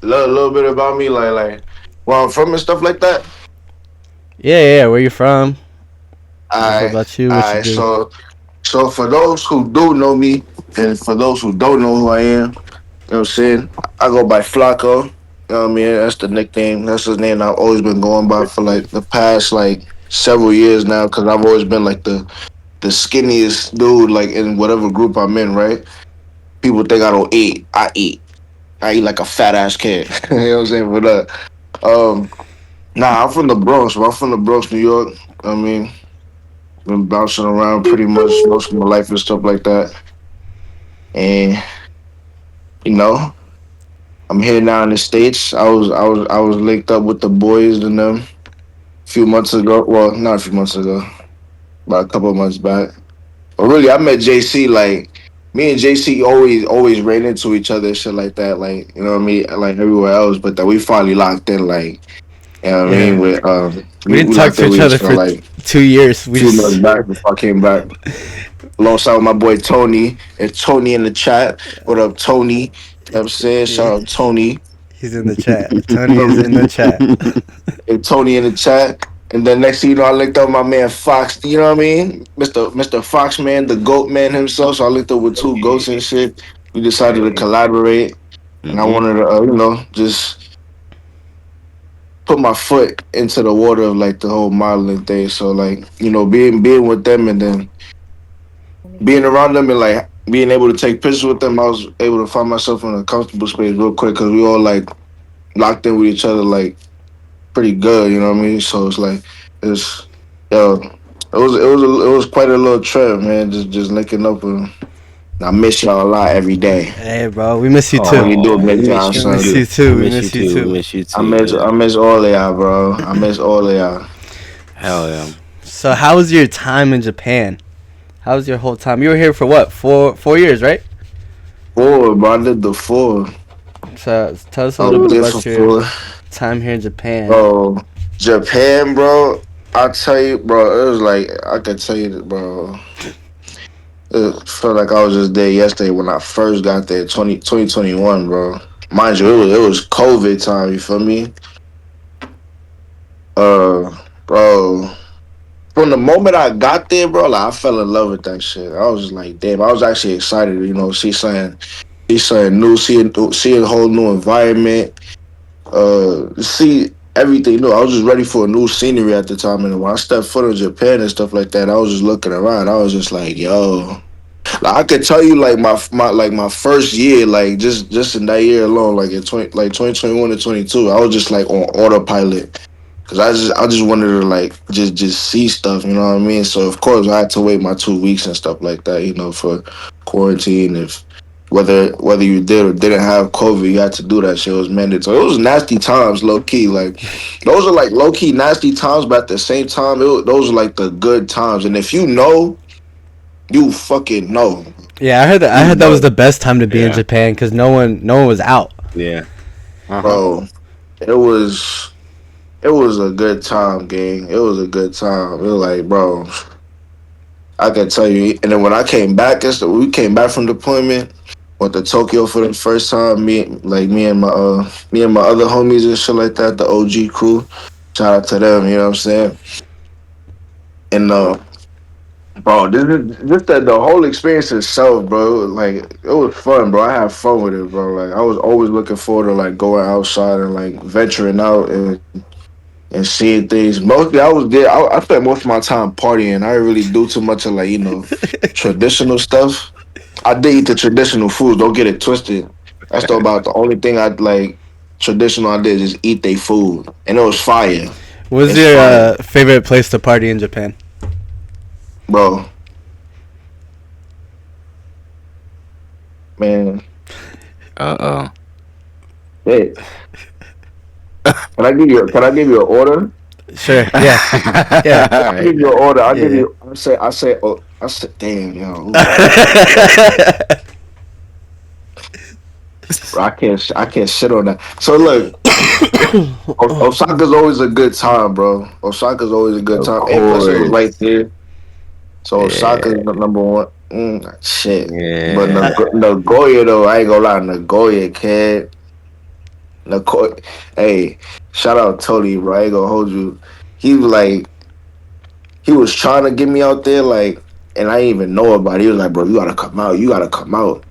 little bit about me, like where I'm from and stuff like that. Yeah. Where you from? A little bit I, about you, what you I. do. So for those who do know me, and for those who don't know who I am, you know what I'm saying? I go by Flacko. You know what I mean? That's the nickname. That's the name I've always been going by for like the past like several years now. Because I've always been like the skinniest dude like in whatever group I'm in. Right? People think I don't eat. I eat. I eat like a fat ass kid. You know what I'm saying? Um, nah, I'm from the Bronx. I'm from the Bronx, New York. I mean, been bouncing around pretty much most of my life and stuff like that. And you know, I'm here now in the States. I was linked up with the boys and them a few months ago. Well, not a few months ago, about a couple of months back. But really, I met JC like me and JC always ran into each other and shit like that. Like you know what I mean, like everywhere else. But that we finally locked in. Like you know what I mean. Yeah. With We didn't we talk locked to in each with other each other for like a 2 years. We few months just. back before I came back. Alongside with my boy Tony. And Tony in the chat. What up, Tony? You know what I'm saying? Yeah, Shout out Tony. he's in the chat. Tony is in the chat. And Tony in the chat. And then next thing you know, I linked up with my man Fox. You know what I mean? Mr. Fox man, the goat man himself. So I linked up with two goats and shit. We decided to collaborate. And I Mm-hmm. wanted to, just put my foot into the water of like the whole modeling thing. So like, being with them and then being around them and like being able to take pictures with them, I was able to find myself in a comfortable space real quick because we all like locked in with each other like pretty good. You know what I mean? So it's like it's yo, it was quite a little trip, man. Just linking up and I miss y'all a lot every day. Hey, bro, we miss you I too. really do Oh, we miss y'all, miss We you miss son. too. you We too. We miss you miss you too. We too. miss you I too, miss man. I miss all of y'all, bro. I miss all of y'all. Hell yeah. So, how was your time in Japan? How was your whole time? You were here for what? 4 years, right? Four, bro. I did the four. So, tell us a I little was bit there for about your four. time here in Japan. Bro, Japan, bro. I tell you, bro, it was like I could tell you, bro. It felt like I was just there yesterday when I first got there, 2021, bro. Mind you, it was COVID time. You feel me? Bro. From the moment I got there, bro, like I fell in love with that shit. I was just like, damn. I was actually excited, see something new, see a whole new environment, see everything new. I was just ready for a new scenery at the time, and when I stepped foot in Japan and stuff like that, I was just looking around. I was just like, yo. Like I could tell you like my first year, like just in that year alone, like in 2021 to 22, I was just like on autopilot. Cause I just wanted to like just see stuff, you know what I mean? So of course I had to wait my 2 weeks and stuff like that, for quarantine. If whether you did or didn't have COVID, you had to do that shit. It was mandatory. It was nasty times, low key. Like those are like low key nasty times, but at the same time, those are like the good times. And if you know, you fucking know. Yeah, I heard that. I You heard that was know, the best time to be in Yeah. Japan because no one was out. Yeah. Uh huh. bro. It was a good time, gang. It was a good time. It was like, bro, I can tell you. And then when I came back, we came back from deployment. Went to Tokyo for the first time. Me and my other homies and shit like that. The OG crew. Shout out to them. You know what I'm saying? And bro, this is just the whole experience itself, bro. Like it was fun, bro. I had fun with it, bro. Like I was always looking forward to like going outside and like venturing out and seeing things. Mostly, I was there. I spent most of my time partying. I didn't really do too much of like traditional stuff. I did eat the traditional foods. Don't get it twisted. That's about the only thing I like traditional. I did just eat their food, and it was fire. What was It's your fire, favorite place to party in Japan? bro. Man, Uh hey, can I give you an order? Sure. Yeah. Yeah. oh. I give you an order. I give Yeah. you. I say. Damn, yo. Ooh. Bro, I can't shit on that. So look, Osaka's always a good time, bro. Osaka's always a good Of time. And plus, it was right course. there. So Osaka's Yeah. the number one. Shit. But Yeah. Nagoya though, I ain't gonna lie, Nagoya, kid. Nagoya, hey, shout out Tony, bro. I ain't gonna hold you. He was like, he was trying to get me out there, like, and I didn't even know about it. He was like, bro, you gotta come out. You gotta come out.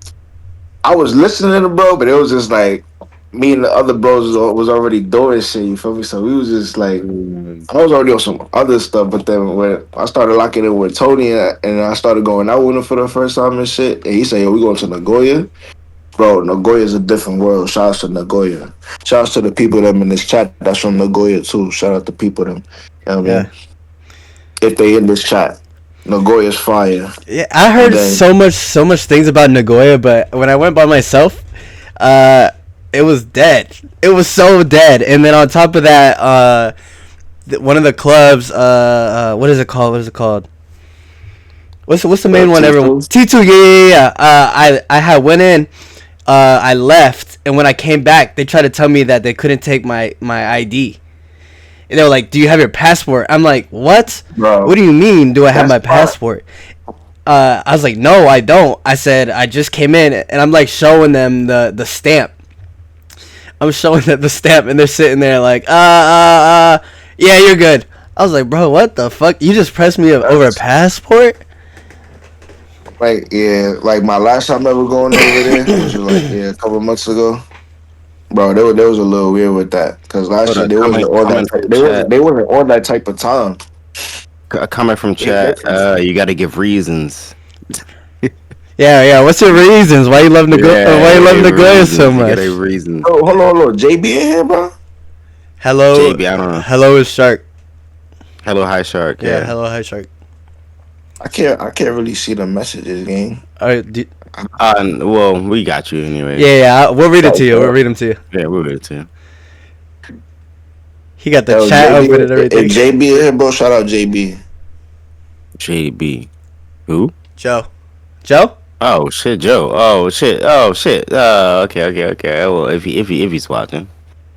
I was listening to bro, but it was just like me and the other bros was already doing shit. You feel me? So we was just like, Mm. I was already on some other stuff. But then when I started locking in with Tony and I started going out with him for the first time and shit, and he said, "Yo, we going to Nagoya." Bro, Nagoya is a different world. Shout out to Nagoya. Shout out to the people them in this chat that's from Nagoya too. Shout out to people them. You know what I Yeah. mean? If they in this chat, Nagoya's fire. Yeah, I And heard then so much things about Nagoya, but when I went by myself, uh, it was dead. It was so dead. And then on top of that, one of the clubs, what is it called? What is it called? What's the main one? Everyone T2, T2. Yeah, yeah, yeah. I had went in. I left, and when I came back, they tried to tell me that they couldn't take my ID. And they were like, "Do you have your passport?" I'm like, "What? What bro, do you mean? Do I have that's my fire. passport?" I was like, "No, I don't." I said, "I just came in," and I'm like showing them the stamp. I'm showing them the stamp, and they're sitting there like, yeah, you're good." I was like, "Bro, what the fuck? You just pressed me over a That's passport?" like yeah, like my last time ever going over there, which was like yeah, a couple months ago. Bro, they was a little weird with that because last Hold year on, they wasn't on that. comment from chat. They wasn't on that type of time. A comment from They chat. You got to give reasons. Yeah, yeah. What's your reasons? Why you love Yeah, Why you love Nagoya so reasons. You got much? a reason. Oh, hold on. JB in here, bro. Hello, JB, I don't know. hello is shark. Hello, High Shark. Yeah, Yeah. hello, hi shark. I can't really see the messages, gang. All right, Well, we got you anyways. yeah, yeah. We'll read it to you. We'll Yo, read them to you. Yeah, we're good too. He got the yo, chat open and JB, everything. if JB in here, bro, shout out JB. JB. Who? Joe, Joe. Oh shit, Joe. Oh shit. Oh shit. Okay. Well, if he's watching.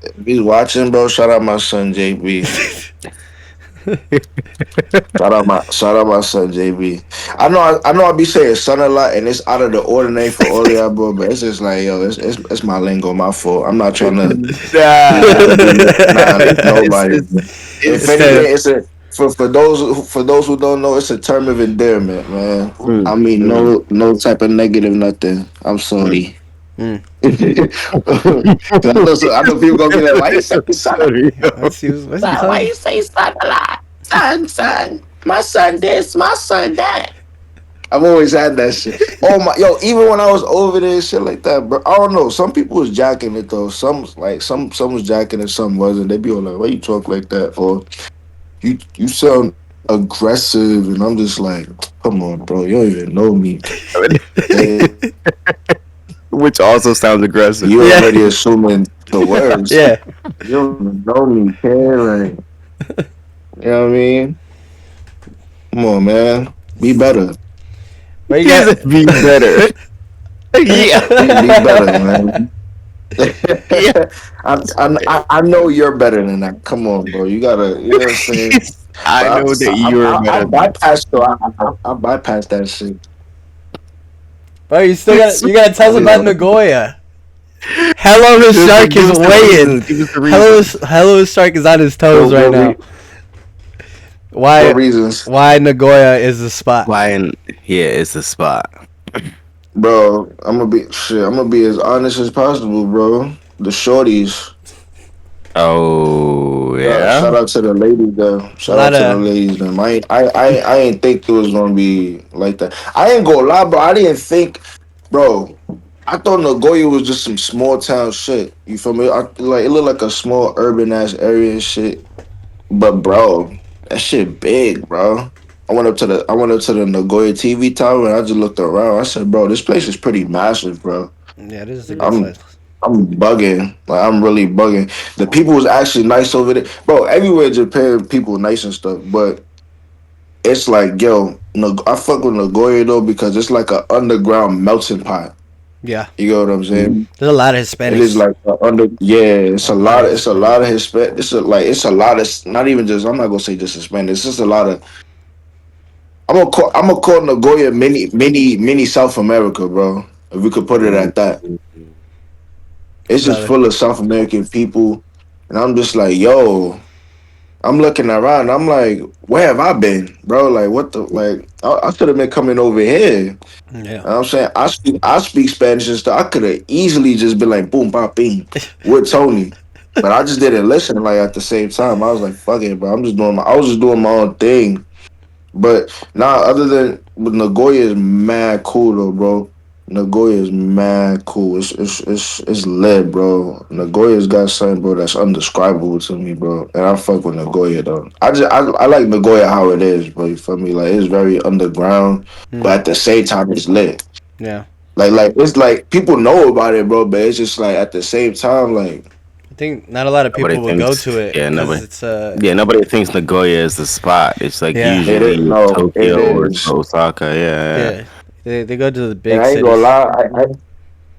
If he's watching, bro, shout out my son JB. Shout out my son JB. I know I be saying son a lot, and it's out of the ordinary for all y'all, bro. But it's just like yo, it's my lingo, my fault. I'm not trying to be nah, nobody. If It's anything, the it's a for those who don't know, it's a term of endearment, man. Mm, I mean, mm, no type of negative nothing. I'm mm. sorry. mm. 'Cause I know people gonna be like, why you say son? Sorry. Let's see. What's he Why calling? you say son a lot? Son, my son this, my son that. I've always had that shit. Oh my, yo, even when I was over there, shit like that, bro. I don't know. Some people was jacking it though. Some was jacking it, some wasn't. They be all like, "Why you talk like that?" Or you sound aggressive, and I'm just like, "Come on, bro. You don't even know me. Eh, Which also sounds aggressive. you Yeah, already assuming the worst. yeah. You don't even know me, kid. Like, you know what I mean? Come on, man. Be better. Where you He got? said be better. Yeah. Be better, man. Yeah. I know you're better than that. Come on, bro. You gotta, you know what I'm saying? I know But that you're I better than bypassed though. I bypassed that shit. Bro, you still got. You gotta tell I us mean, about Nagoya. Hello, his shark is give us the weighing. reasons. Give us the Hello, reasons. hello, his shark is on his toes right what, now. what Why? reasons, Why Nagoya is the spot? Why? Yeah, it's the spot. bro? I'm gonna be as honest as possible, bro. The shorties. Oh Shout yeah. out to the ladies, though. A Shout lot out to the of ladies, them. I ain't think it was gonna be like that. I ain't gonna lie, bro. I didn't think, bro. I thought Nagoya was just some small town shit. You feel me? Like it looked like a small urban ass area and shit. But bro, that shit big, bro. I went up to the Nagoya TV tower and I just looked around. I said, bro, this place is pretty massive, bro. yeah, this is a good I'm size. I'm bugging. Like I'm really bugging. The people was actually nice over there. Bro, everywhere in Japan, people nice and stuff. But it's like, yo, I fuck with Nagoya though because it's like an underground melting pot. Yeah, You know what I'm saying? there's a lot of It is Hispanics. like yeah, A lot of it's a Hispanics. lot of Hispanic. It's a lot of not even just. I'm not gonna say just Hispanic. It's just a lot of. I'm gonna call Nagoya mini South America, bro. If we could put it Mm, at that. It's just Valid. full of South American people, and I'm just like, yo. I'm looking around. I'm like, where have I been, bro? Like, what the like? I should have been coming over here. You Yeah. know what I'm saying I speak Spanish and stuff. I could have easily just been like boom, pop, bing with Tony, but I just didn't listen. Like at the same time, I was like, fuck it, bro. I was just doing my own thing. But nah, other than but Nagoya is mad cool though, bro. Nagoya is mad cool. It's lit, bro. Nagoya's got something, bro, that's undescribable to me, bro. And I fuck with Nagoya though. I like Nagoya how it is, bro. You feel me? Like it's very underground, Mm, but at the same time it's lit. yeah. Like it's like people know about it, bro, but it's just like at the same time, like I think not a lot of Nobody people will go to thinks. it Yeah, because nobody. it's Yeah, nobody thinks Nagoya is the spot. It's like yeah, it is usually no, it Tokyo or is. Osaka. Yeah, yeah. They go to the And big I ain't gonna cities. lie,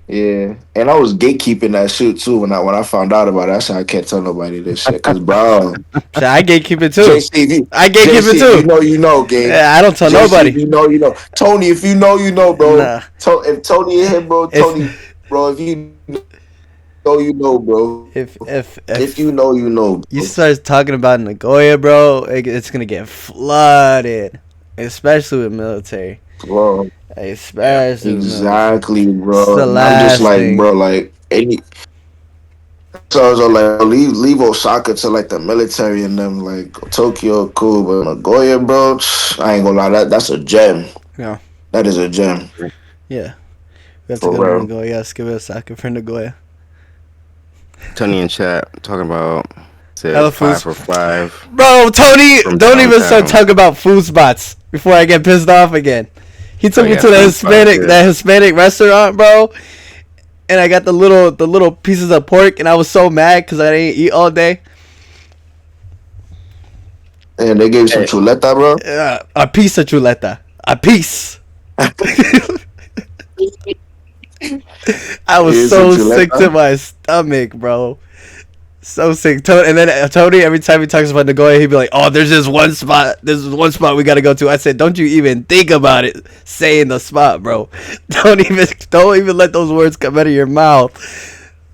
yeah, and I was gatekeeping that shit too when I found out about it. That's how I can't tell nobody this shit. Cause bro, Shit, I gatekeep it too. JC, if you, I gatekeep it JC, if you too. know, you know, gang. Yeah, I don't tell JC, if nobody. you know, you know. Tony, if you know, you know, bro. Nah. If Tony and him, bro, If Tony, bro, if you know, you know, bro. If you if know, you know, you bro. start talking about Nagoya, bro, it's gonna get flooded, especially with military. Bro, yeah. Especially with military. exactly, It's bro. the And I'm just last like, thing. bro, like any. So I was like, leave Osaka to like the military and them like Tokyo, cool, but Nagoya, bro, I ain't gonna lie, that's a gem. Yeah. That is a gem Yeah. We have to for go to real. Nagoya. Let's give it a second for Nagoya. Tony in chat talking about Hella says five foods. for five Bro, Tony, from don't even start downtown. talking about food spots before I get pissed off again. He Oh took me yeah, to the food spots. Hispanic Yeah. that Hispanic restaurant, bro, and I got the little pieces of pork, and I was so mad because I didn't eat all day. And they gave you some Hey, chuleta, bro. A piece of chuleta, a piece. I was Yeah, some so sick to chuleta. my stomach, bro. So sick. And then Tony, every time he talks about Nagoya, he'd be like, "Oh, there's this one spot. There's this one spot we gotta go to." I said, "Don't you even think about it saying the spot, bro. Don't even let those words come out of your mouth."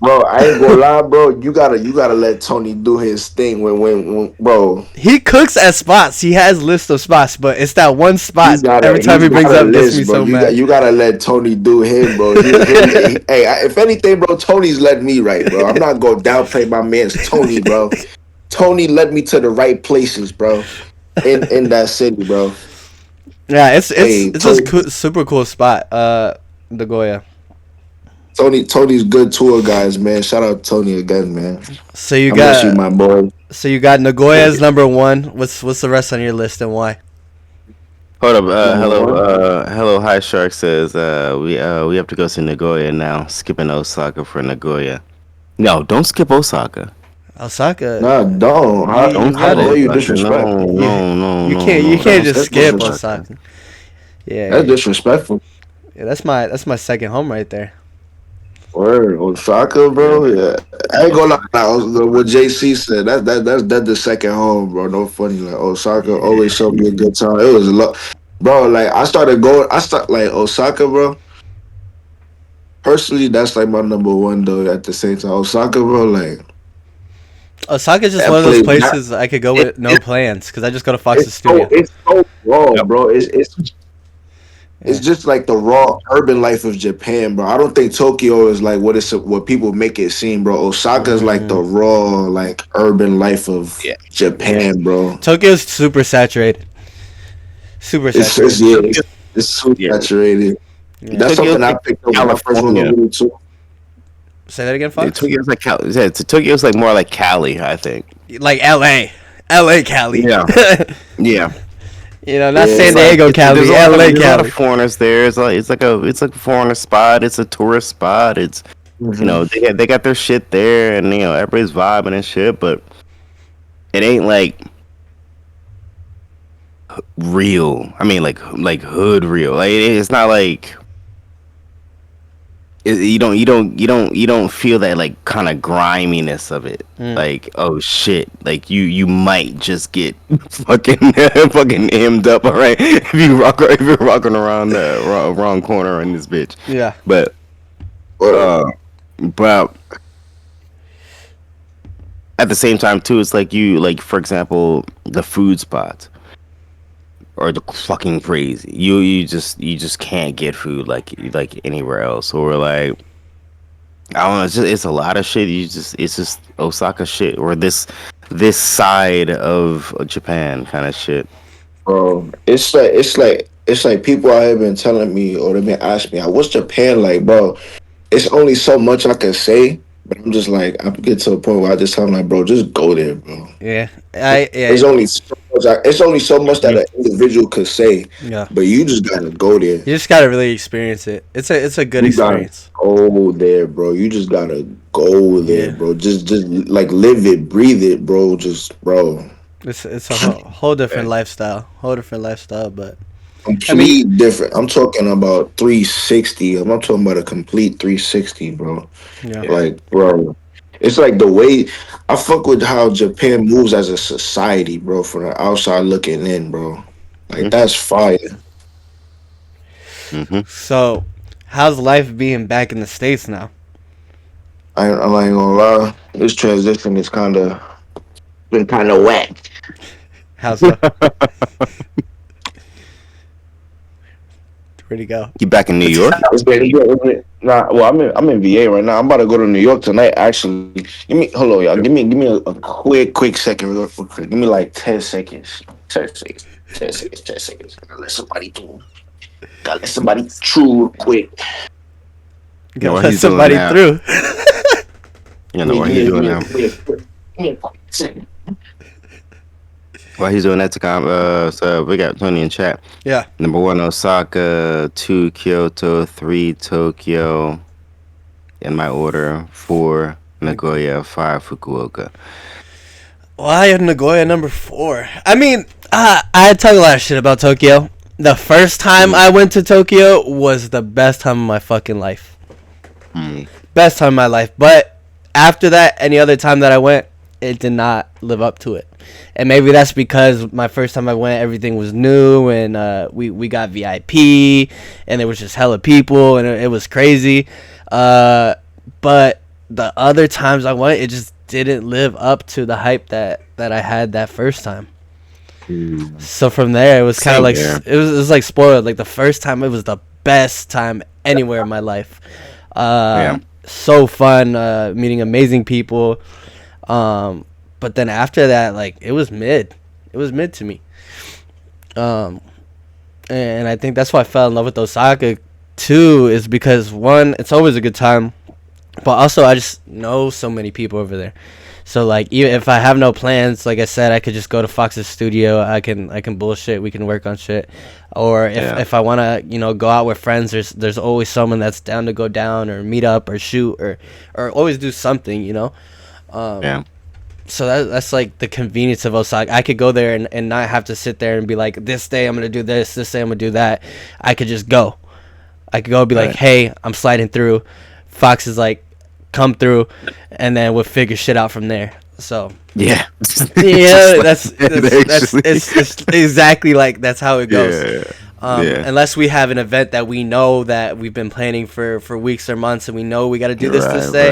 Bro, I ain't gonna lie, bro. You gotta let Tony do his thing when bro. He cooks at spots. He has lists of spots, but it's that one He's spot got every a time he's he brings got a up gets me list, bro. so You got mad. you gotta let Tony do him, bro. If anything, bro, Tony's led me right, bro. I'm not gonna downplay my man's Tony, bro. Tony led me to the right places, bro. In that city, bro. Yeah, it's Hey, it's a super cool spot. Nagoya. Tony's good tour guys, man. Shout out Tony again, man. So you I miss you, got my boy. so you got Nagoya as number one. What's the rest on your list and why? hold up. Number Hello. one. Hello. High Shark says we have to go to Nagoya now. Skipping Osaka for Nagoya. No, don't skip Osaka. Osaka, Nah, don't. you How, Don't you how skip dare gotta you Osaka. disrespect? No, you no, no, you no, can't you no. can't Don't just That's skip disrespectful. Osaka. Yeah, That's disrespectful. yeah, that's my second home right there. Word, Osaka, Yeah. bro. Yeah, I ain't gonna lie. What JC said, that's the second home, bro. No funny, like Osaka always showed me a good time. It was a lot, bro. Like I started going. I start like Osaka, bro. Personally, that's like my number one though. At the same time, Osaka, bro. Like Osaka's just one that of those place, places I could go it, with no it, plans because I just go to Fox's studio. it's so raw, Yep. bro. It's Yeah. just like the raw urban life of Japan, bro. I don't think Tokyo is like what people make it seem, bro. Osaka is like the Mm, raw, like urban life of Yeah. yeah. Japan, bro. Tokyo's super saturated. Super It's saturated. yeah, Tokyo. it's so Yeah. saturated. Yeah. That's Tokyo's something I like picked up when I first went California. over there too. Say that again, Yeah, Fox. Tokyo's like Cali. Yeah, Tokyo's like more like Cali, I think. Like L.A., Cali. Yeah. Yeah. Not Yeah, San It's like Diego, there's Cali. a L.A., lot of Cali. foreigners there. It's like a foreigner spot. It's a tourist spot. It's hmm they got their shit there, and everybody's vibing and shit. But it ain't like real. I mean, like hood real. Like it's not like you don't feel that like kind of griminess of it. Mm. Like, oh shit, like you might just get fucking fucking hemmed up, all right, if you're rocking around the wrong corner in this bitch. Yeah. But Word. uh but at the same time too, it's like you like for example the food spots or the fucking crazy. You just can't get food like anywhere else. Or like I don't know. It's a lot of shit. It's just Osaka shit or this side of Japan kind of shit. bro. It's like people out here been telling me or they've been asking me, what's Japan like, bro? It's only so much I can say, but I'm just like I get to a point where I just tell them like, bro, just go there, bro. Yeah, I It's yeah only so much. It's only so much that Mhm. an individual could say, yeah. but you just gotta go there. You just gotta really experience it. It's a good You gotta experience. go there, bro. You just gotta go there, Yeah, bro. Just like live it, breathe it, bro. Just bro. it's a whole different lifestyle, But I mean, Complete different. I'm talking about 360. I'm not talking about a complete 360, bro. yeah, Yeah. Like, bro, it's like the way I fuck with how Japan moves as a society, bro. From the outside looking in, bro. Like Mm-hmm. that's fire. Mm-hmm. so how's life being back in the States now? I'm not even gonna lie. This transition is kind of been kind of whack. How so? Where'd he go? You back in New York? Nah, well, I'm in VA right now. I'm about to go to New York tonight. Actually, give me hold on, y'all. Give me a quick second, real quick. Give me like 10 seconds. 10 seconds. 10 seconds. 10 seconds. Gotta let somebody through. Gotta let somebody through real quick. You You know gotta what let he's doing somebody now? through. You know what he's doing now? Give me a quick second. While he's doing that to so we got Tony in chat. Yeah. Number one, Osaka. Two, Kyoto. Three, Tokyo. In my order. Four, Nagoya. Five, Fukuoka. Why Nagoya number 4? I mean, I talk a lot of shit about Tokyo. The first time Mm. I went to Tokyo was the best time of my fucking life. Mm. Best time of my life. But after that, any other time that I went, it did not live up to it. And maybe that's because my first time I went, everything was new, and we got VIP, and there was just hella people, and it was crazy. But the other times I went, it just didn't live up to the hype that I had that first time. Mm. So from there, it was kind of Same like here. it was like spoiled. Like the first time, it was the best time anywhere in my life. Yeah. So fun, meeting amazing people. But then after that, like it was mid. It was mid to me. Um, and I think that's why I fell in love with Osaka too. Is because one, it's always a good time, but also I just know so many people over there. So like even if I have no plans, like I said, I could just go to Fox's studio. I can bullshit. We can work on shit. Or Yeah. if I wanna go out with friends, there's always someone that's down to go down or meet up or shoot or always do something. Yeah. So that's like the convenience of Osaka. I could go there and not have to sit there and be like, this day I'm gonna do this day I'm gonna do that. I could just go. I could go and be like, Right. hey, I'm sliding through. Fox is like, come through, and then we'll figure shit out from there. So Yeah. yeah, Just that's like that, that's actually. it's exactly like that's how it goes. Yeah. Yeah. Unless we have an event that we know that we've been planning for weeks or months, and we know we got to do this day.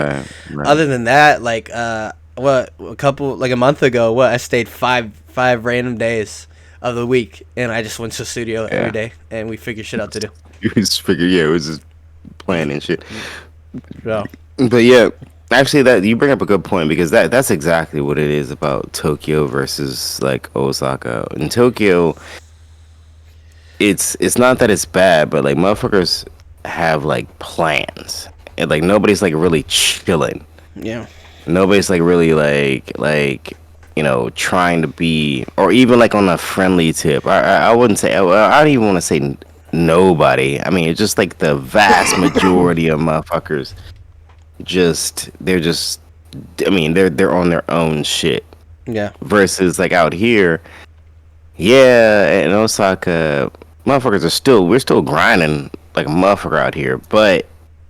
Right. Other than that, like a month ago, I stayed five random days of the week, and I just went to the studio Yeah. every day, and we figured shit out to do. You just figure, yeah, it was just planning shit. So But yeah, actually, that you bring up a good point because that's exactly what it is about Tokyo versus like Osaka. In Tokyo, it's not that it's bad, but like motherfuckers have like plans, and like nobody's like really chilling. yeah, Nobody's like really trying to be or even like on a friendly tip. I wouldn't say I don't even want to say nobody. I mean, it's just like the vast majority of motherfuckers they're just I mean they're on their own shit yeah, versus like out here, yeah, in Osaka, motherfuckers we're still grinding like a motherfucker out here, but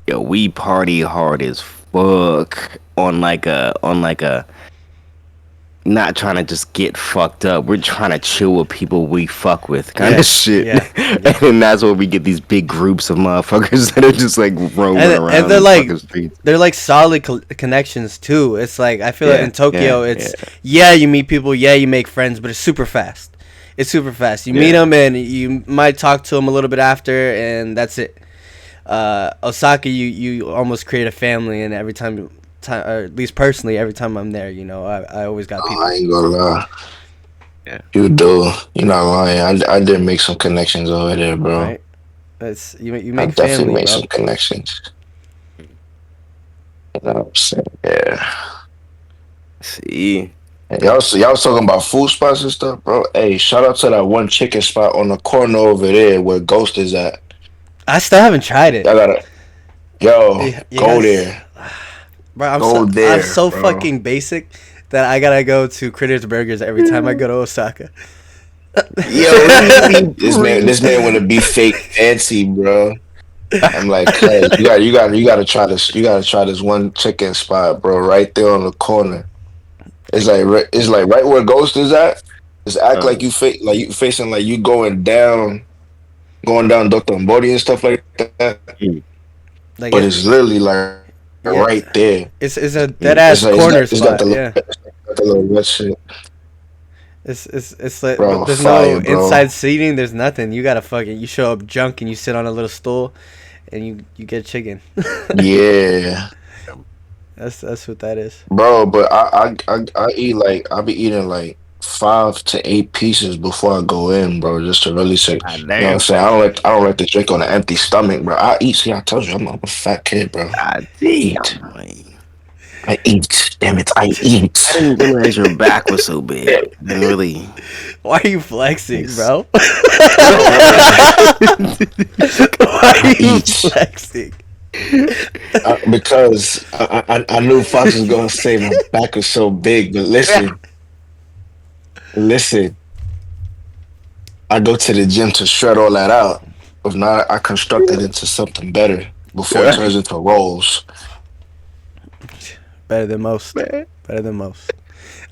yo, we party hard as fuck on like a not trying to just get fucked up. We're trying to chill with people we fuck with, kind Yeah, of shit. yeah, And yeah. then that's where we get these big groups of motherfuckers that are just like roaming And around the fucking streets. they're like solid connections too. It's like I feel like Yeah, in Tokyo, yeah, yeah, it's yeah you meet people, yeah you make friends, but it's super fast. It's super fast. You meet yeah. them and you might talk to them a little bit after, and that's it. Osaka, you almost create a family, and every time, or at least personally, every time I'm there, I always got I people, ain't gonna lie. Yeah. You do. You're not lying. I did make some connections over there, bro. right? It's you I make definitely family, made bro. some connections. You know what I'm saying? Yeah. See, And y'all was talking about food spots and stuff, bro. Hey, shout out to that one chicken spot on the corner over there where Ghost is at. I still haven't tried it. Y'all gotta, yo, You go guys, there. bro, Go I'm there, so bro. fucking basic that I gotta go to Critters Burgers every time I go to Osaka. yo, he be This man wanna be fake fancy, bro. I'm like, cuz you gotta try this. You gotta try this one chicken spot, bro, right there on the corner. It's like right where Ghost is at. Just act like like you facing like you going down Dr. Mbodi and stuff like that. But Like it's literally like right there. yeah, it's a dead It's ass like corner it's got spot. Yeah, the little red shit, it's like, bro. but there's no Fire, bro. inside seating. There's nothing. You gotta fucking you show up drunk and you sit on a little stool, and you get chicken. Yeah, That's what that is. bro. But I eat like I be eating like 5 to 8 pieces before I go in, bro, just to really say, God you know what I'm damn. saying? I don't like to drink on an empty stomach, bro. I eat. See, I told you, I'm a fat kid, bro. God Eat. damn. Like, I eat. Damn it, I I eat. didn't realize your back was so big. I didn't really. Why are you flexing, It's, bro? no, Why I are you eat. flexing? Because I knew Fox was gonna say my back was so big, but listen. I go to the gym to shred all that out. If not, I construct it into something better before it turns into rolls. Better than most. man. Better than most.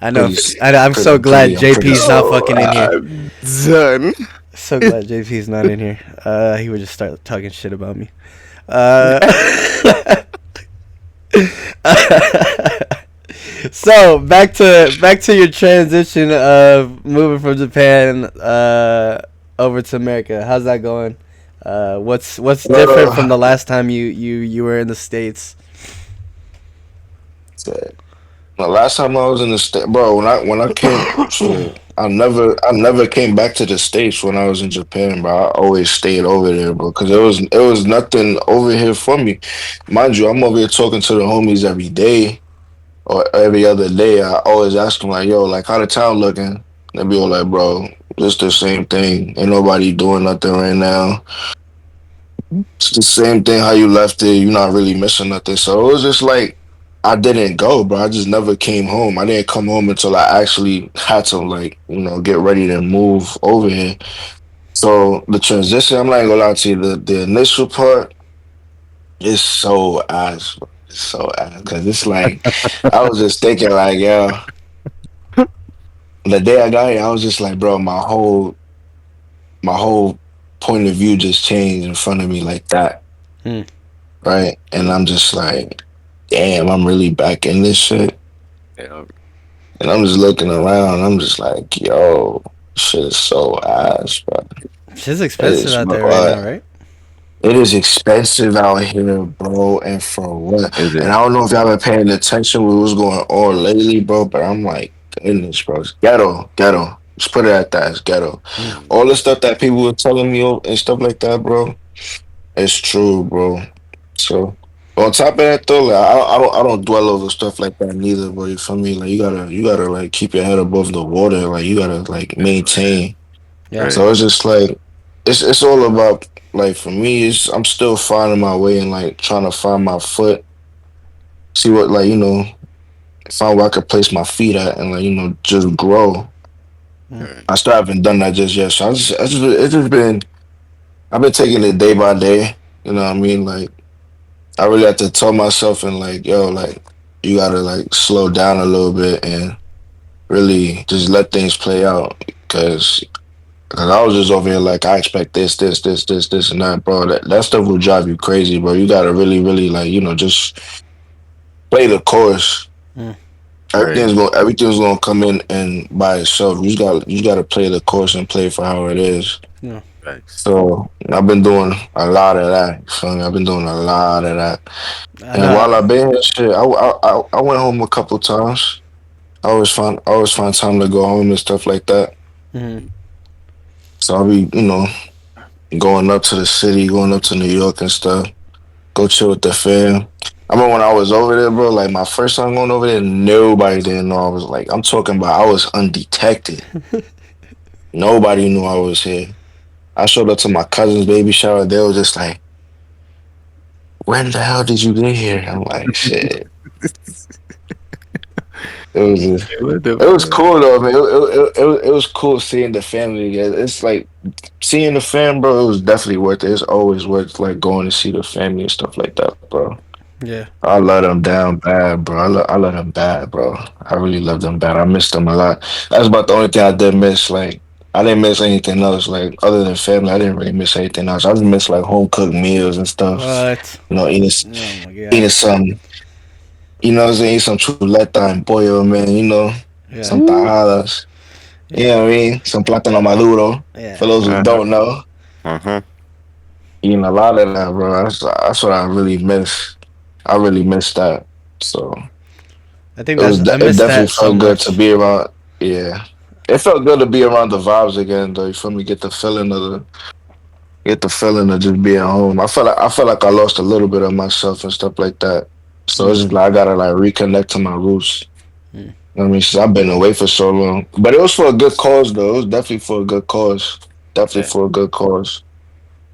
I know. Pretty, I'm so glad I'm pretty. JP's not Oh, fucking in here. I'm done. So glad JP's not in here. He would just start talking shit about me. Uh, so back to your transition of moving from Japan over to America. How's that going? What's different from Uh, the last time you were in the States? the last time I was in the state, bro, when I came, shit, I never came back to the states when I was in Japan, bro. I always stayed over there, bro, because it was nothing over here for me. Mind you, I'm over here talking to the homies every day or every other day. I always ask them like, yo, like how the town looking? They be all like, bro, it's the same thing. Ain't nobody doing nothing right now. It's the same thing how you left it. You're not really missing nothing. So it was just like I didn't go, bro. I just never came home. I didn't come home until I actually had to like, get ready to move over here. So the transition, I'm not gonna lie to you, the initial part is so ass, bro. It's so ass. Cause it's like I was just thinking like, yeah, the day I got here, I was just like, bro, my whole point of view just changed in front of me like that. Hmm. Right. And I'm just like, damn, I'm really back in this shit. Yeah. And I'm just looking around. I'm just like, yo, shit is so ass, bro. Shit's It expensive is, out bro. there right now, right? It is expensive out here, bro. And for what? Is And it? I don't know if y'all been paying attention with what's going on lately, bro. But I'm like, goodness, bro. It's ghetto, ghetto. Just put it at that. It's ghetto. Hmm. All the stuff that people were telling me and stuff like that, bro. It's true, bro. So on top of that though, like, I don't dwell over stuff like that neither. But for me, like you gotta like keep your head above the water. Like you gotta like maintain. Yeah. Right. So it's just like it's all about like for me, I'm still finding my way and like trying to find my foot. See what like find where I could place my feet at and like just grow. Hmm. Right. I still haven't done that just yet. So it's just been I've been taking it day by day. You know what I mean? Like I really have to tell myself and like, yo, like you gotta like slow down a little bit and really just let things play out because. Cause I was just over here like I expect this, and that, bro. That stuff will drive you crazy, bro. You gotta really, really like just play the course. Mm. Right. Everything's gonna come in and by itself. You just gotta play the course and play for how it is. Yeah. Thanks. So I've been doing a lot of that. You feel me? I've been doing a lot of that. I And while know. I've been here, shit, I went home a couple times. I always find time to go home and stuff like that. Mhm. So I'll be going up to the city, going up to New York and stuff. Go chill with the fam. I remember when I was over there, bro. Like my first time going over there, nobody didn't know I was like. I'm talking about I was undetected. Nobody knew I was here. I showed up to my cousin's baby shower. They were just like, "When the hell did you get here?" I'm like, "Shit." It was just, What the it was fuck? cool though, man. It was cool seeing the family again. It's like seeing the fam, bro. It was definitely worth it. It's always worth like going to see the family and stuff like that, bro. Yeah. I let them down bad, bro. I let them bad, bro. I really love them bad. I miss them a lot. That's about the only thing I did miss. Like I didn't miss anything else. Like other than family, I didn't really miss anything else. I just miss like home cooked meals and stuff. What? Oh my Eating god. some, what I'm saying, eat some chuleta and pollo, man. Yeah. Some Ooh. tajadas. You Yeah. know what I mean? Some plátano maduro. For Yeah. those who Uh-huh. don't know, Uh-huh. eating a lot of that, bro. That's what I really miss. I really miss that. So. I think that's I It miss definitely that so felt good to much. be around. Yeah, it felt good to be around the vibes again, though. You feel me? Get the feeling of just being home. I felt like I lost a little bit of myself and stuff like that. So it's Mm. just like I gotta like reconnect to my roots. Mm. You know what I mean, since I've been away for so long, but it was for a good cause, though. It was definitely for a good cause. Definitely Yeah. for a good cause.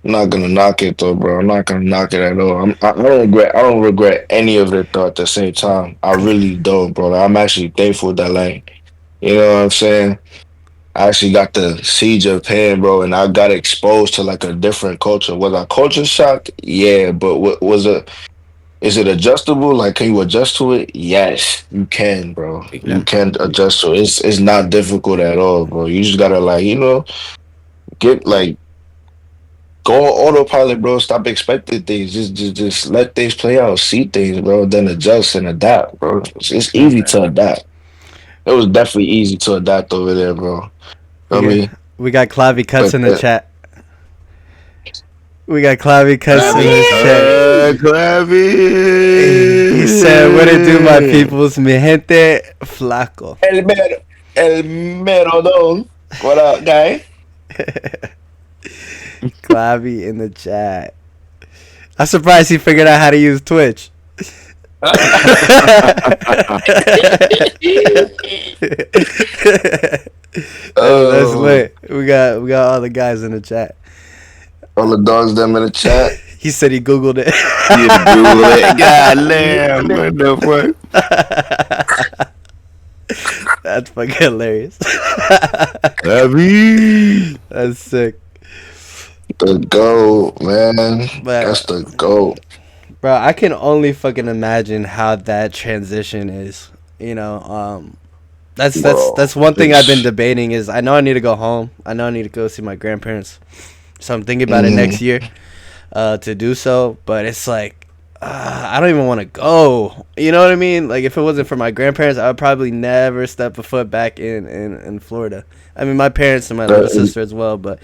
I'm not gonna knock it though, bro. I'm not gonna knock it at all. I don't regret. I don't regret any of it though. At the same time, I really don't, bro. Like, I'm actually thankful that, like, you know what I'm saying. I actually got to see Japan, bro, and I got exposed to like a different culture. Was I culture shocked? Yeah, but what was it? Is it adjustable? Like, can you adjust to it? Yes, you can, bro. You Yeah. can adjust to it. It's not difficult at all, bro. You just gotta like, get like go on autopilot, bro. Stop expecting things. Just let things play out. See things, bro. Then adjust and adapt, bro. It's Yeah. easy to adapt. It was definitely easy to adapt over there, bro. I We got mean, we got Clavy cuts but in the chat. We got Clavy cuts in the chat. He said, "What it do, my Clappy. peoples? Mi gente, Flacko." El Mero Don. What up, guy? Clavy in the chat. I'm surprised he figured out how to use Twitch. That's Oh, lit. We got all the guys in the chat. all the dogs them in the chat. He said he googled it. You Google it. God damn. What the fuck? That's fucking hilarious. Clappy. That's sick. The goat, man. That's But the goat, bro, I can only fucking imagine how that transition is. You know, that's bro. one thing I've been It's, debating is I know I need to go home. I know I need to go see my grandparents. So I'm thinking about it next mhm. year to do so. But it's like I don't even want to go. You know what I mean? Like if it wasn't for my grandparents, I would probably never step a foot back in Florida. I mean, my parents and my little That- sister as well, but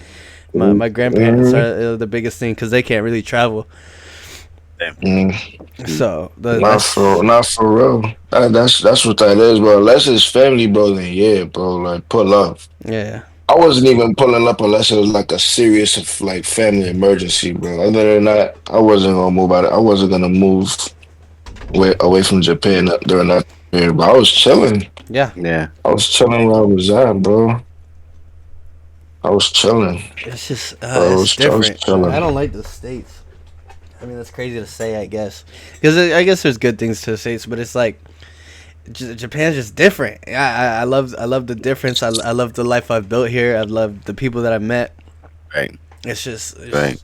my grandparents mhm, are the biggest thing because they can't really travel. Damn. mhm. So Not that's for real. That's what that is, bro. Unless it's family, bro, then yeah, bro. Like pull up. yeah, I wasn't even pulling up unless it was like a serious like family emergency, bro. Other than that, I wasn't gonna move out. I wasn't gonna move away from Japan during that period. But I was chilling. yeah. Yeah. I was chilling where I was at, bro. I was chilling. It's just Bro. it's I was different. I chilling. don't like the states. I mean, that's crazy to say, I guess, because I guess there's good things to the states, but it's like Japan's just different. I love the difference. I love the life I've built here. I love the people that I've met. Right. It's Right.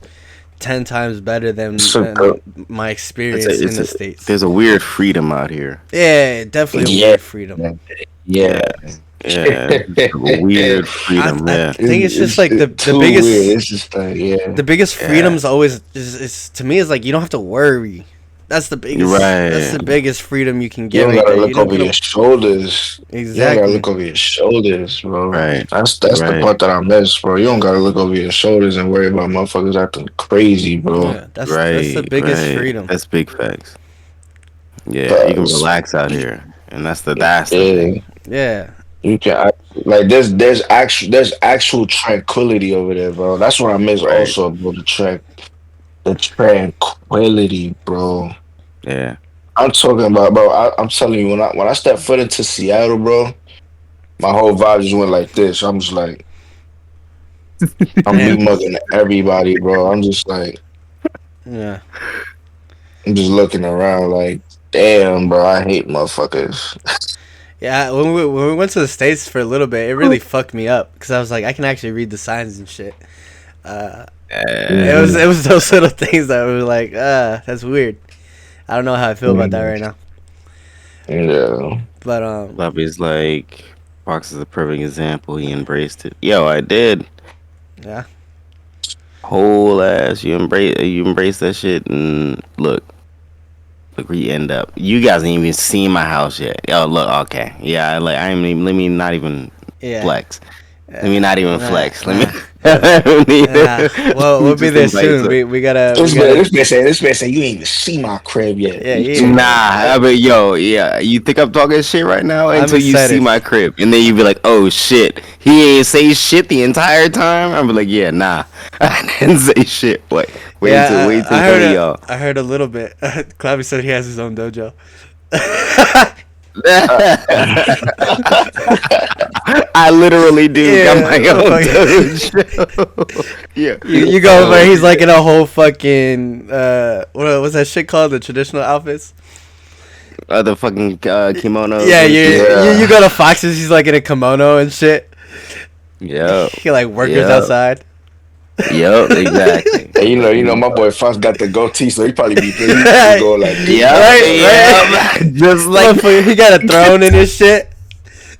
10 times better It's a than good. my It's experience a, in it's the a, states. there's a weird freedom out here. Yeah, definitely a Yeah, weird freedom. yeah. Yeah. Yeah, it's just a weird freedom. I Yeah, think it's just like it's the too weird. biggest It's just like, yeah. the biggest yeah, freedoms always is to me is like you don't have to worry. you're That's right, the biggest freedom you can You get don't right gotta there. You look don't over your gotta shoulders. You don't gotta exactly. look over your shoulders, bro. right, That's the right, part that I miss, bro. You don't gotta look over your shoulders and worry about motherfuckers acting crazy, bro. Yeah, that's the right, biggest right. freedom. That's big facts. Yeah, you can Cause relax out here, and that's the yeah, thing. Yeah, you can like there's actual tranquility over there, bro. That's what I miss Right. also about the tranquility, bro. Yeah. I'm talking about, bro. I'm telling you, when I step foot into Seattle, bro, my whole vibe just went like this. I'm just like I'm me damn. mugging everybody, bro. I'm just like Yeah, I'm just looking around like, damn, bro. I hate motherfuckers. yeah. When we went to the States for a little bit, it really fucked me up because I was like, I can actually read the signs and shit. Uh, Yeah. it was those little things that were like, that's weird. I don't know how I feel about that Mhm. right now. Yeah. But Bobby's like, Fox is a perfect example. He embraced it. Yo, I did. yeah, Whole ass. You embrace that shit, and look where you end up. You guys ain't even seen my house yet. Oh, look. Okay. Yeah. I ain't even. Let me not even yeah. flex. Let me not even Nah, flex. Let me. nah, Let me, nah. Well, let me we'll be just there invite soon. some. We gotta. This man saying you ain't even see my crib yet. Yeah, You yeah. Nah, talking about I mean, yo, yeah. You think I'm talking shit right now I'm until you see excited. my crib, and then you be like, "Oh shit, he ain't say shit the entire time." I'm be like, "Yeah, nah, I didn't say shit." Wait till one of y'all. I heard a little bit. Clappy said he has his own dojo. I literally do got Yeah, my own fucking. dojo. Yeah, You go over there. He's like in a whole fucking what's that shit called? The traditional outfits. the fucking kimonos Yeah, and shit. you yeah. go to Fox's. He's like in a kimono and shit. Yep, He like workers yep, outside. yep, exactly. And my boy Fox got the goatee, so he probably be Right, going like this, Yep, bro. right. yep. Just like Motherfucker, he got a throne in his shit.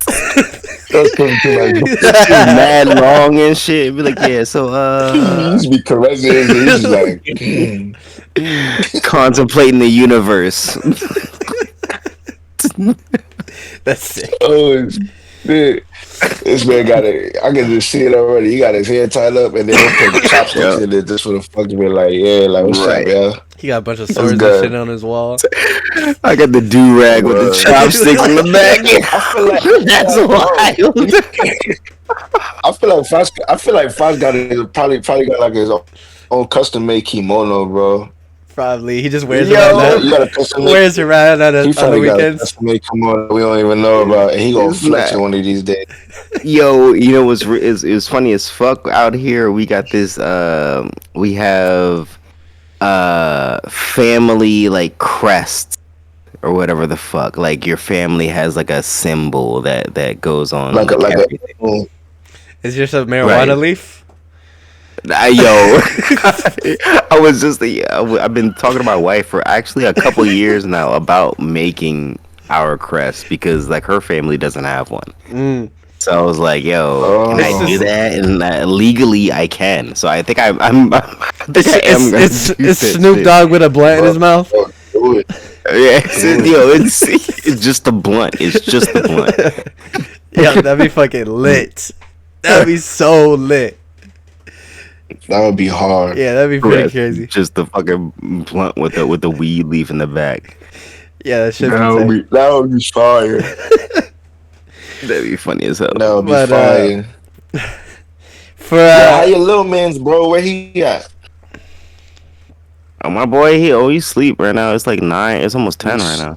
That's something to like just mad long and shit. Be like, yeah, so he used to be caressing his, he's just like contemplating the universe. That's sick. oh shit. This man got it. I can just see it already. He got his hair tied up, and then he'll put chopsticks Yep. in it just for the fuck of it. Like, yeah, like what's up, Right. yeah? He got a bunch of That's swords and shit good. on his wall. I got the do rag with the Word. chopsticks in the back. I feel like, That's bro. wild. I feel like Fox got his probably got like his own custom made kimono, bro. Probably he just wears around You Yo, got a that. custom made. Wears around He on the probably got a weekends. custom made kimono we don't even know about, and he gonna it's flex it not. one of these days. Yo, you know what's is funny as fuck out here. We got this. We have family like crest or whatever the fuck. Like your family has like a symbol that goes on like Like a everything. Is yours a Right. marijuana leaf? Yo, I was just I've been talking to my wife for actually a couple years now about making our crest because like her family doesn't have one. Mm. So I was like, "Yo, can I It's Oh, do just that?" And legally, I can. So I think I think I am gonna do it's that Snoop shit. Dogg with a blunt in bro, his mouth. do it, Yeah, do it. yo, it's just the blunt. It's just the blunt. Yeah, that'd be fucking lit. That'd be so lit. That would be hard. Yeah, that'd be pretty Crest, crazy. just the fucking blunt with the weed leaf in the back. Yeah, that should be tight. That would be fire. That'd be funny as hell. That would be But fire. for Yo, how your little man's bro? Where he at? Oh, my boy, he's sleep right now. It's like 9. It's almost 10 right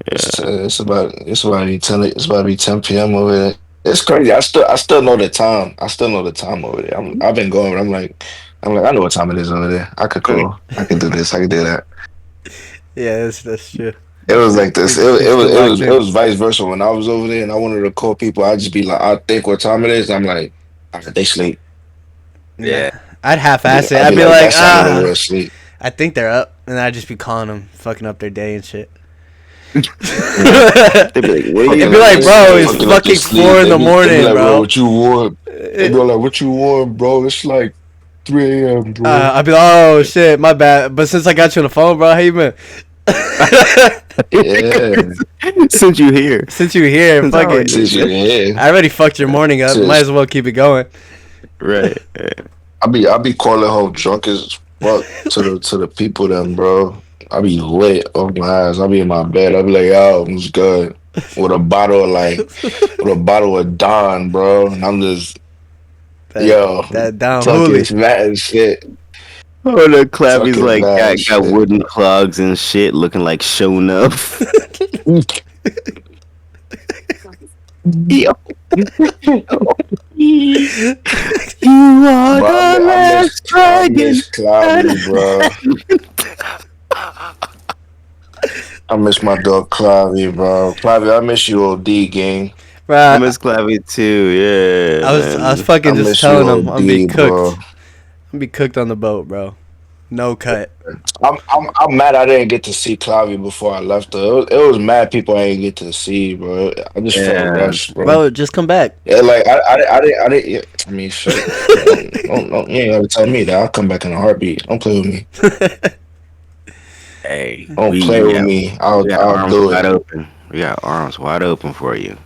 It's, now. Yeah. it's about to be 10. It's about to be 10 p.m. over there. It's crazy. I still know the time. I still know the time over there. I've been going. But I'm like I know what time it is over there. I could call. I could do this. I could do that. yeah, that's true. It was like this. He's still locked It in. was vice versa. When I was over there and I wanted to call people, I'd just be like, I think what time it is. I'm like, all right, they sleep. Nah, Yeah. I'd half-ass it. I'd I'd be be like, like, that's how I know they're asleep. I think they're up, and I'd just be calling them, fucking up their day and shit. Yeah. They'd be like, "What are It'd you be Fucking up like, your bro, it's fucking up your fucking sleep. 4 in the They be morning, like, bro, bro. what you want? They be It- like, what you want, bro? It's like 3 a.m., bro. I'd be like, oh shit, my bad. But since I got you on the phone, bro, how you been? Yeah. since you here? Since you here, Since I fuck it. already Since you here." here. I already fucked your morning up. Might as Just well keep it going. Right. I be calling home drunk as fuck to the people then, bro. I be lit on my ass. I be in my bed. I be like, yo, it's good. With a bottle of like with a bottle of Don, bro. And I'm just that yo, that down talking hoolie. smack and shit. Oh, the Clappy's Talking like mad got shit. wooden clogs and shit, looking like shown up. Yo. You are But the last I dragon. miss Cloudy, bro. I miss my dog Cloudy, bro. Cloudy, I miss you, OD gang. I Bro, miss Clappy too. Yeah, I was man. I fucking just miss you, telling him I'm gonna be OD, bro. cooked. I'm gonna be cooked on the boat, bro. No cut. I'm mad I didn't get to see Clavy before I left her. It was mad people I didn't get to see, bro. I just felt Yeah. rushed, bro. Bro, just come back. Yeah, like I didn't. Yeah, I mean, shit. Don't, you ain't gotta tell me that. I'll come back in a heartbeat. Don't play with me. Hey, Don't we play we with got me. we got I'll arms do wide it. open. We got arms wide open for you.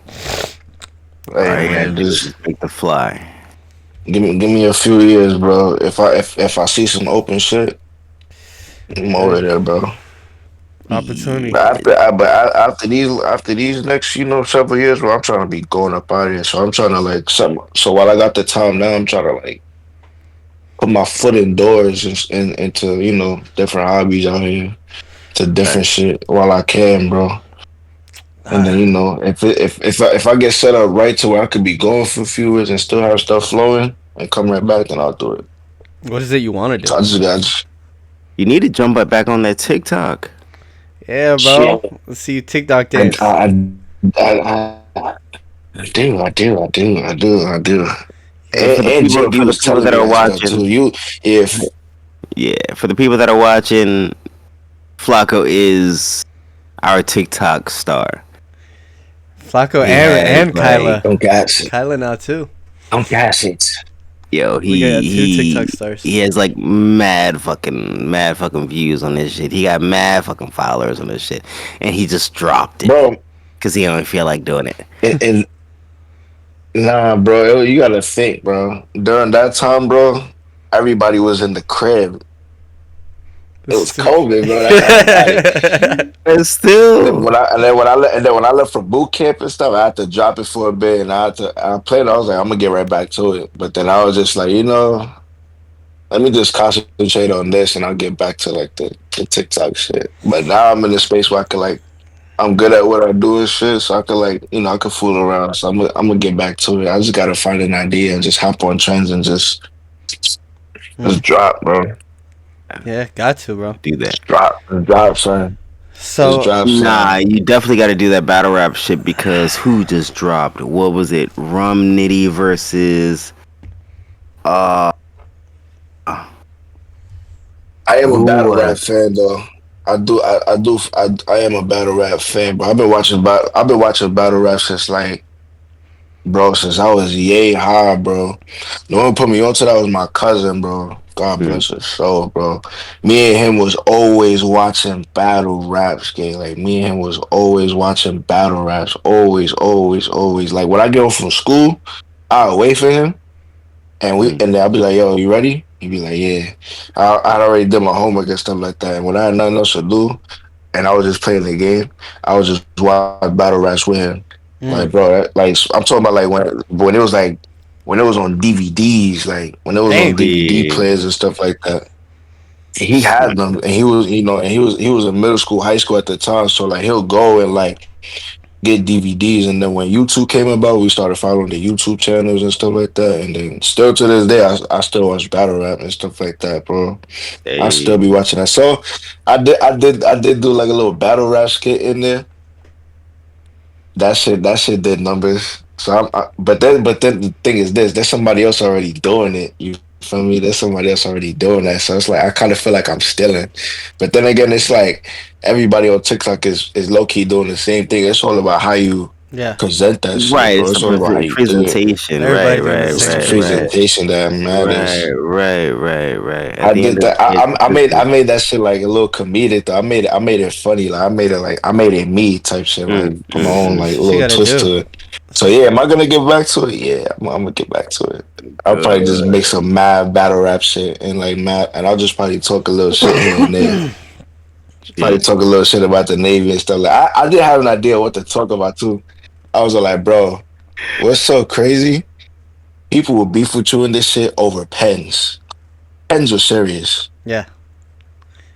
All Hey you gotta man, do is just just make the fly. give me a few years, bro. If I see some open shit, I'm over Yeah, there, bro. opportunity. But Yeah. after these next several years, bro, I'm trying to be going up out of here. So I'm trying to like so while I got the time now, I'm trying to like put my foot indoors and into different hobbies out here, to different Right. shit while I can, bro. And then Ah, if I get set up right to where I could be going for a few years and still have stuff flowing and come right back, then I'll do it. what is it you want to So do? I just You need to jump back on that TikTok. Yeah, bro. shit. Let's see you TikTok I dance. I I do. Hey, And, and JB for the was people telling that me are that stuff too. watching, If yeah, for the people that are watching, Flacco is our TikTok star. Flacco He and has and like, Kyla. don't gas it, Kyla now too. don't gas it, yo, We got two TikTok he stars. has like mad fucking views on this shit. He got mad fucking followers on this shit, and he just dropped it bro. because he don't feel like doing it. And nah, bro, you gotta think, bro. During that time, bro, everybody was in the crib. It was COVID, bro. That's how I got it. But And then still, when I left for boot camp and stuff, I had to drop it for a bit, and I played. I was like, I'm gonna get right back to it. But then I was just like, let me just concentrate on this, and I'll get back to like the TikTok shit. But now I'm in a space where I can like, I'm good at what I do and shit, so I can like, I can fool around. So I'm gonna get back to it. I just gotta find an idea and just hop on trends and just Hmm. drop, bro. Yeah, got to, bro. do that. Just drop, son. Just So drop, Nah, son. you definitely got to do that battle rap shit because who just dropped? What was it? Rum Nitty versus uh I am a who battle was rap fan though. I am a battle rap fan, bro. I've been watching battle rap since like, bro, since I was yay high, bro. The one who put me onto that was my cousin, bro. God mm, bless his soul, bro. Me and him was always watching battle raps, gang. Like me and him was always watching battle raps. Always, always, always. Like when I get home from school, I'll wait for him. mm, And then I'll be like, yo, you ready? He'd be like, yeah. I'd already did my homework and stuff like that. And when I had nothing else to do, and I was just playing the game, I was just watch battle raps with him. Like, mm, bro, I'm talking about like when it was on DVDs, like when it was on damn. DVD yeah, players and stuff like that. He had smart. them, and he was in middle school, high school at the time. So like he'll go and like get DVDs. And then when YouTube came about, we started following the YouTube channels and stuff like that. And then still to this day, I still watch battle rap and stuff like that, bro. I still Hey, be watching that. So I did do like a little battle rap skit in there. That shit did numbers. So but then the thing is this, there's somebody else already doing it. You feel me? There's somebody else already doing that. So it's like I kind of feel like I'm stealing. But then again, it's like everybody on TikTok is low key doing the same thing. It's all about how you Yeah. present that shit, Right, bro. it's the It's all about how you do it. presentation. Right, Everybody doing the right, It's same the right, shit. right, presentation that right, matters. right, right, right. At I the did end of that. the day, it's the I presentation. made that shit like a little comedic though. I made it funny. Like I made it me type shit. Like Mm, put my own mm, like That's what you little gotta twist do. to it. That's So what yeah, you, am I gonna get back to it? Yeah, I'm gonna get back to it. I'll probably just make uh, some mad battle rap shit and like mad, and I'll just probably talk a little shit here and there. Probably shit. talk a little shit about the Navy and stuff. Like I did have an idea what to talk about too. I was like, bro, what's so crazy? People will beef with you in this shit over pens. Pens are serious. yeah.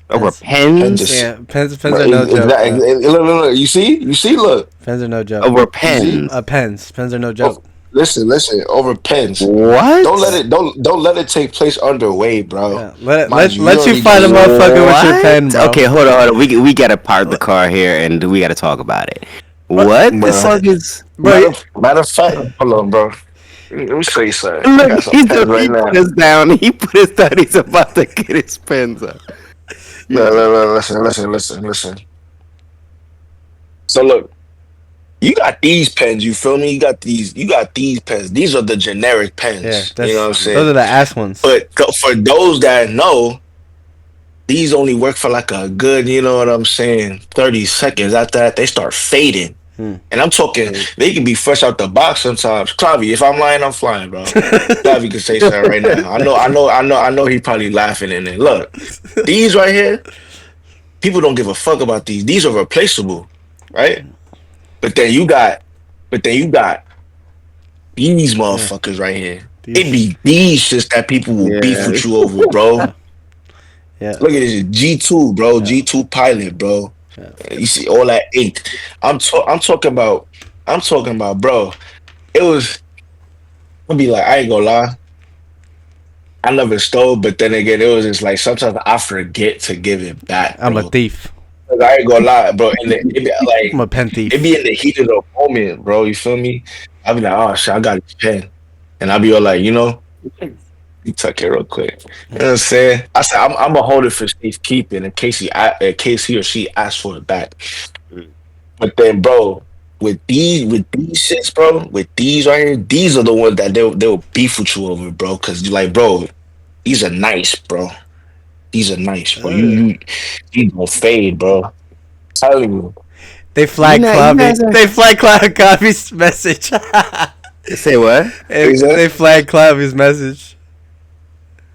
Over Pens. Pens pens? are Yeah. Pens bro, are no joke, exactly. bro. Look, look. You see, look. Pens are no joke. Over You see? pens? Pens are no Oh, joke. listen. Over pens. Don't let Yeah. What? it. Don't let it take place underway, bro. Yeah. Let it, Mind let you, you let you already find a got your. motherfucker with your pen, What? bro. Okay, hold on. We gotta park the car here and we gotta talk about it. What? What the It's Bro. fuck is? bro. Matter of fact, hold on, bro. Let me show you something. I Look, got some pens right he put now. us down. He put us down. He's about to get his pens up. No, Yeah. listen. So look, you got these pens. You feel me? You got these. You got these pens. These are the generic Yeah. pens. You know what That's I'm those saying? are the ass ones. But for those that know, these only work for like a good, you know what I'm saying, 30 seconds. After that, they start fading. Hmm. And I'm talking, they can be fresh out the box sometimes. Clavi, if I'm lying, I'm flying, bro. Clavi can say something right now. I know he probably laughing in it. Look, these right here, people don't give a fuck about these. These are replaceable, right? But then you got, but then you got these Yeah. motherfuckers right here. It These. be these shits that people will beef Yeah. with you over, bro. Yeah. Yeah. Look at this G2, bro. Yeah. G2 pilot, bro. Yeah. You see all that ink. I'm talking about. I'm talking about, bro. It was. I'll be like, I ain't gonna lie. I never stole, but then again, it was just like sometimes I forget to give it back, I'm a bro. thief. 'Cause I ain't gonna lie, bro. And it be I'm like a pen it thief. be in the heat of the moment, bro. You feel me? I be like, oh shit, I got this pen, and I be all like, you tuck it real quick. You know what I'm saying? I said I'm gonna hold it for safekeeping in case he or she asks for it back. But then, bro, with these shits, bro, with these right here, these are the ones that they'll beef with you over, bro. Cause you like, bro, these are nice, bro. These are nice, bro. Uh, You gonna fade, bro. Telling you. they You flag know, you Clavy. guys are. They flag Clavy's message. Say what? Is that? They flag Clavy's message.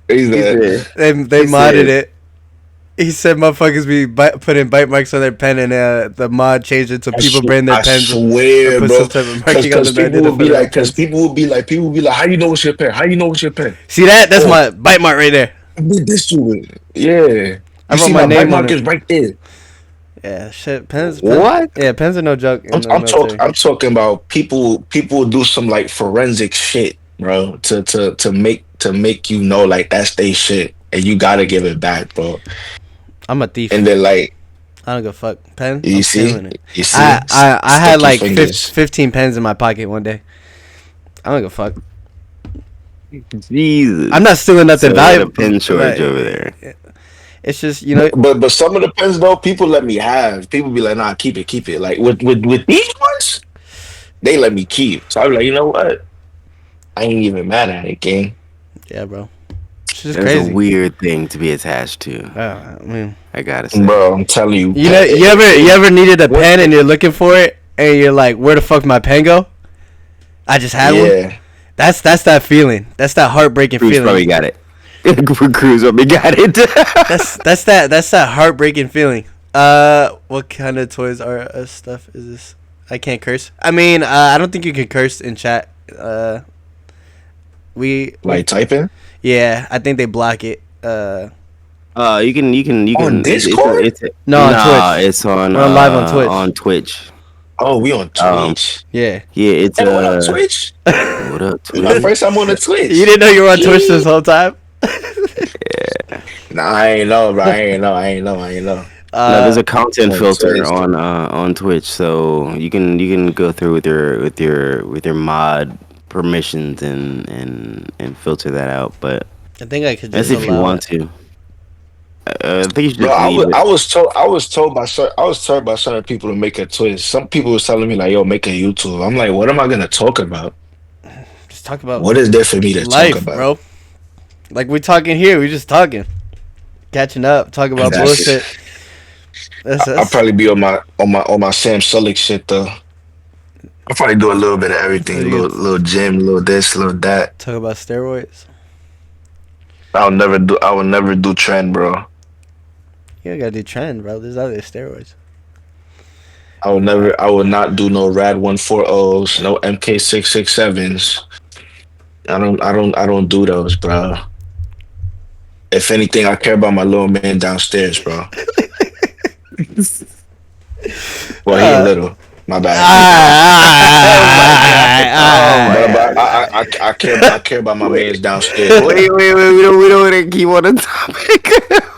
Is He that? said. They He modded said. it. He said motherfuckers be putting bite marks on their pen, and the mod changed it so people bring their I pens and swear, put bro. some type of Cause marking on cause them that I people did it will for be the like, right pens. people will be like, how you know it's your pen? How you know it's your pen? See that? That's Oh, my bite mark right there. I did this to it. Yeah. I You wrote see my my bite name on mark it. is right there. Yeah, shit. Pens. What? Yeah, pens are no joke in the military. I'm talking about people will do some like forensic shit, bro, to make you know like that's they shit. And you gotta give it back, bro. I'm a And thief. then like I don't give a fuck. Pen. I'm stealing it. you see, I had sticky like fingers. 15 pens in my pocket one day. I don't give a fuck. Jesus. I'm not stealing So nothing we got a valuable. pen shortage over there. It's just you know. But some of the pens though, people let me have. People be like, nah, keep it. Like with these ones, they let me keep. So I'm like, you know what? I ain't even mad at it, gang. Yeah, bro. It's just That's a crazy. weird thing to be attached to. I mean, I gotta say. Bro, I'm telling you, you know, you ever needed a what- pen and you're looking for it and you're like, where the fuck my pen go? I just had one. yeah. That's that feeling. That's that heartbreaking Cruz probably feeling. got it. Cruz probably got it. That's that heartbreaking feeling. What kind of Toys R Us stuff is this? I can't curse. I mean, I don't think you can curse in chat. We Like typing yeah, I think they block it. You can on Discord. No, on nah, Twitch. it's on We're on live on Twitch. on Twitch. Oh, we on Twitch. Yeah. Yeah, it's Hey, what up, Twitch? what up, It's my Twitch? first time on the Twitch. You didn't know you were on Twitch this whole time? Nah, I ain't know, bro. I ain't know. No, there's a content on filter Twitch. on Twitch, so you can go through with your mod permissions and filter that out. But I think I could That's just if you allow want it. to. I think you should Bro, just leave it. I was told by certain people to make a twist. Some people was telling me like, "Yo, make a YouTube." I'm like, "What am I gonna talk about? Just talk about What is there for me to talk life, about?" bro. Like we talking here, we just talking, catching up, talking about Exactly. bullshit. I'll That's probably be on my Sam Sulek shit though. I'll probably do a little bit of everything, you could little gym, little this, little that. talk about steroids. I will never do trend, bro. You gotta do trend, bro. There's other steroids. I will not do no Rad 140s, no MK 667s. I don't do those, bro. If anything, I care about my little man downstairs, bro. Well, he ain't Uh, little. My bad. Oh my god! Oh my But god! I care about my Wait, man's downstairs, bro. wait. We don't want to keep on the topic.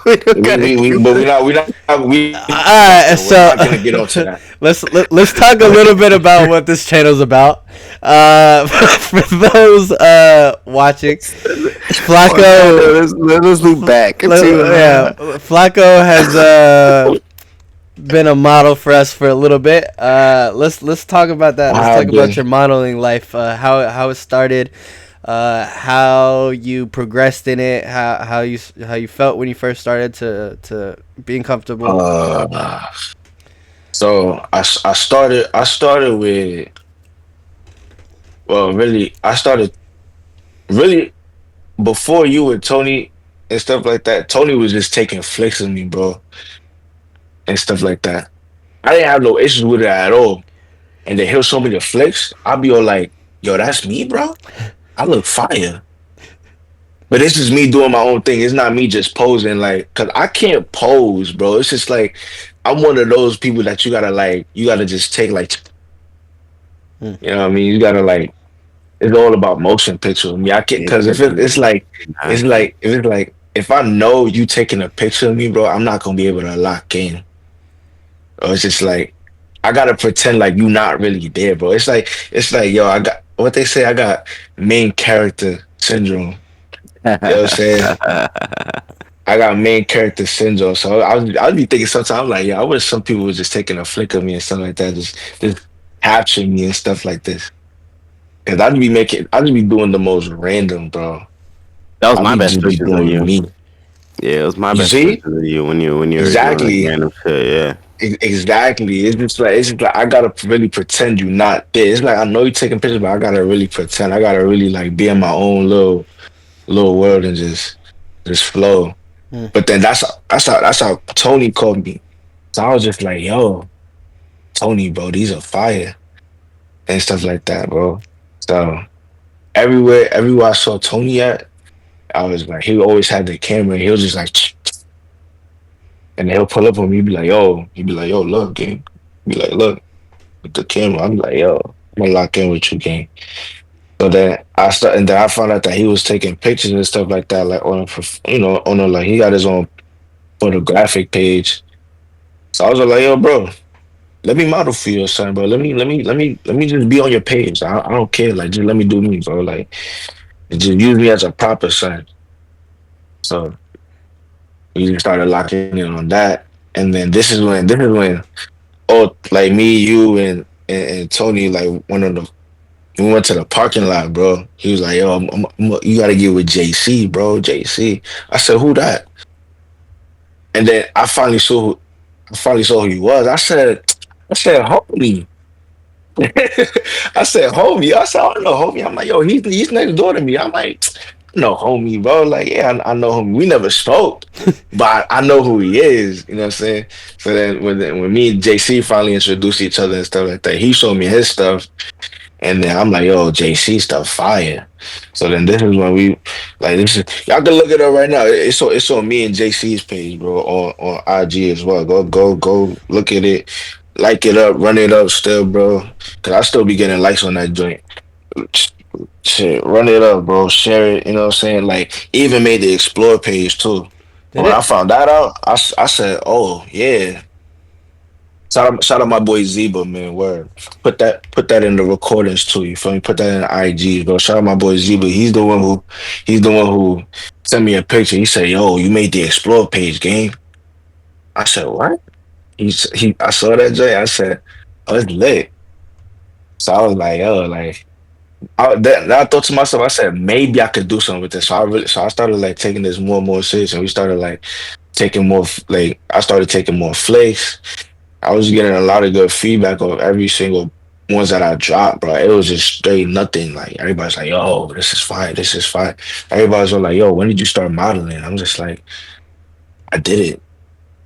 We don't gotta We keep but the. we not Alright, we're not so gonna get onto that. let's talk a little bit about what this channel's about. For those watching, Oh, no, Flacco, let's loop back. Continue. yeah, Flacco has been a model for us for a little bit. Let's talk about that. I Let's talk have been. about your modeling life. How it started. How you progressed in it. How you felt when you first started to being comfortable. Uh, so I started with well really I started really before you and Tony and stuff like that. Tony was just taking flicks of me, bro, and stuff like that. I didn't have no issues with it at all. And then he'll show me the flicks. I'll be all like, "Yo, that's me, bro. I look fire." But this is me doing my own thing. It's not me just posing like, cause I can't pose, bro. It's just like I'm one of those people that you gotta just take like, Hmm. you know what I mean? You gotta like, it's all about motion picture with me. I can't, cause if it's like, if I know you taking a picture of me, bro, I'm not gonna be able to lock in. Or it's just like, I gotta pretend like you not really there, bro. It's like, yo, I got what they say. I got main character syndrome. You know what I'm saying? I got main character syndrome, so I'd be thinking sometimes I'm like, yeah, I wish some people was just taking a flick of me and stuff like that, just capturing me and stuff like this. Cause I'd be doing the most random, bro. That was I'd my be best just be pictures of doing you. me. Yeah, it was my You best see? pictures of you when you were doing like Exactly, random shit. Yeah. exactly. It's just like I gotta really pretend you not there. It's like I know you're taking pictures, but I gotta really pretend. I gotta really like be in my own little world and just flow. Hmm. But then that's how Tony called me. So I was just like, yo, Tony, bro, these are fire and stuff like that, bro. So everywhere I saw Tony at, I was like, he always had the camera. He was just like, and he'll pull up on me, he'd be like, yo, look, gang. Be like, look, with the camera. I'm like, yo, I'm gonna lock in with you, gang. So then and then I found out that he was taking pictures and stuff like that, like on on a like he got his own photographic page. So I was like, yo, bro, let me model for you or something, bro. Let me just be on your page. I don't care. Like, just let me do me, bro. Like, just use me as a proper son. So we just started locking in on that. And then this is when oh like me, you and Tony like one of the we went to the parking lot, bro. He was like, yo, you gotta get with JC, bro. JC. I said, who that? And then I finally saw who he was. I said, homie. I said, homie. I said, I don't know, homie. I'm like, yo, he's next door to me. I'm like, no, homie, bro. Like, yeah, I know him. We never spoke, but I know who he is. You know what I'm saying? So then when me and JC finally introduced each other and stuff like that, he showed me his stuff. And then I'm like, yo, JC stuff fire. So then this is when we like this is y'all can look it up right now. It's on me and JC's page, bro, on IG as well. Go look at it, like it up, run it up still, bro. Cause I still be getting likes on that joint. Shit, run it up, bro. Share it, you know what I'm saying? Like even made the explore page too. Did When I it? found that out, I said, oh yeah. Shout out my boy Zeba, man. Word. Put that in the recordings too. You feel me? Put that in the IG, bro. Shout out my boy Zeba. He's the one who sent me a picture. He said, "Yo, you made the explore page game." I said, "What?" He. I saw that joint. I said, "Oh, it's lit." So I was like, "Yo, like." Then I thought to myself, I said maybe I could do something with this. So I started like taking this more and more serious, and we started like taking more. Like I started taking more flicks. I was getting a lot of good feedback of every single ones that I dropped, bro. It was just straight nothing. Like everybody's like, "Yo, this is fine. This is fine." Everybody's all like, "Yo, when did you start modeling?" I'm just like, I did it.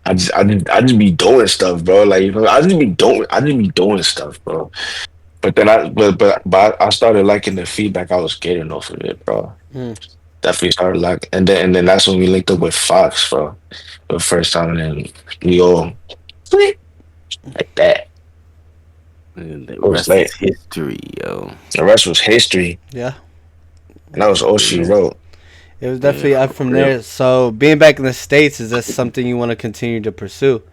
I just be doing stuff, bro. Like I just be doing stuff, bro. But then I started liking the feedback I was getting off of it, bro. Hmm. Definitely started like, and then that's when we linked up with Fox, bro, for the first time, and then we all like that. And the It was rest is late. history, yo. The rest was history, Yeah. and that was all she Yeah, wrote. It was yeah, definitely up for from real. there. So being back in the States, is that something you want to continue to pursue?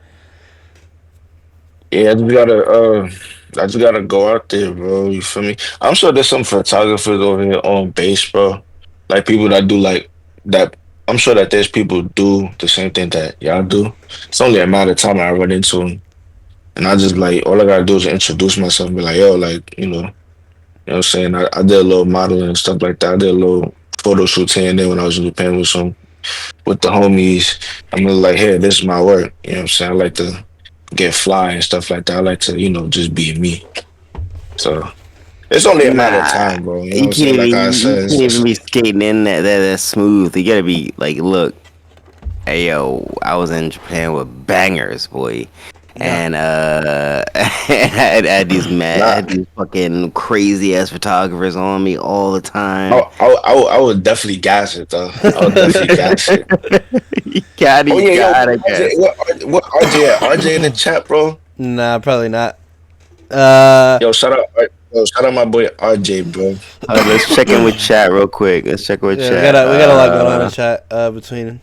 Yeah, I just gotta go out there, bro. You feel me? I'm sure there's some photographers over here on base, bro. Like people that do like that. I'm sure that there's people who do the same thing that y'all do. It's only a matter of time I run into them, and I just like all I gotta do is introduce myself and be like, yo, like what I'm saying. I did a little modeling and stuff like that. I did a little photo shoots here and there when I was in Japan with the homies. I'm like, hey, this is my work. You know what I'm saying? I like to get fly and stuff like that. I like to, just be me. So it's only a matter of Nah, time, bro. You know what I'm saying? Like I you said, can't even it's be skating in that smooth. You gotta be like, look, hey yo, I was in Japan with bangers, boy, Yeah. and I had these mad, I not. had these fucking crazy ass photographers on me all the time. I would definitely gas it though. I would definitely gas it. Oh You yeah, yo, gotta RJ, guess. what RJ at? RJ in the chat, bro. Nah, probably not. Uh, Yo, shout out my boy RJ, bro. Let's check in with chat real quick. Let's check with yeah, we chat. got a lot going on in chat between.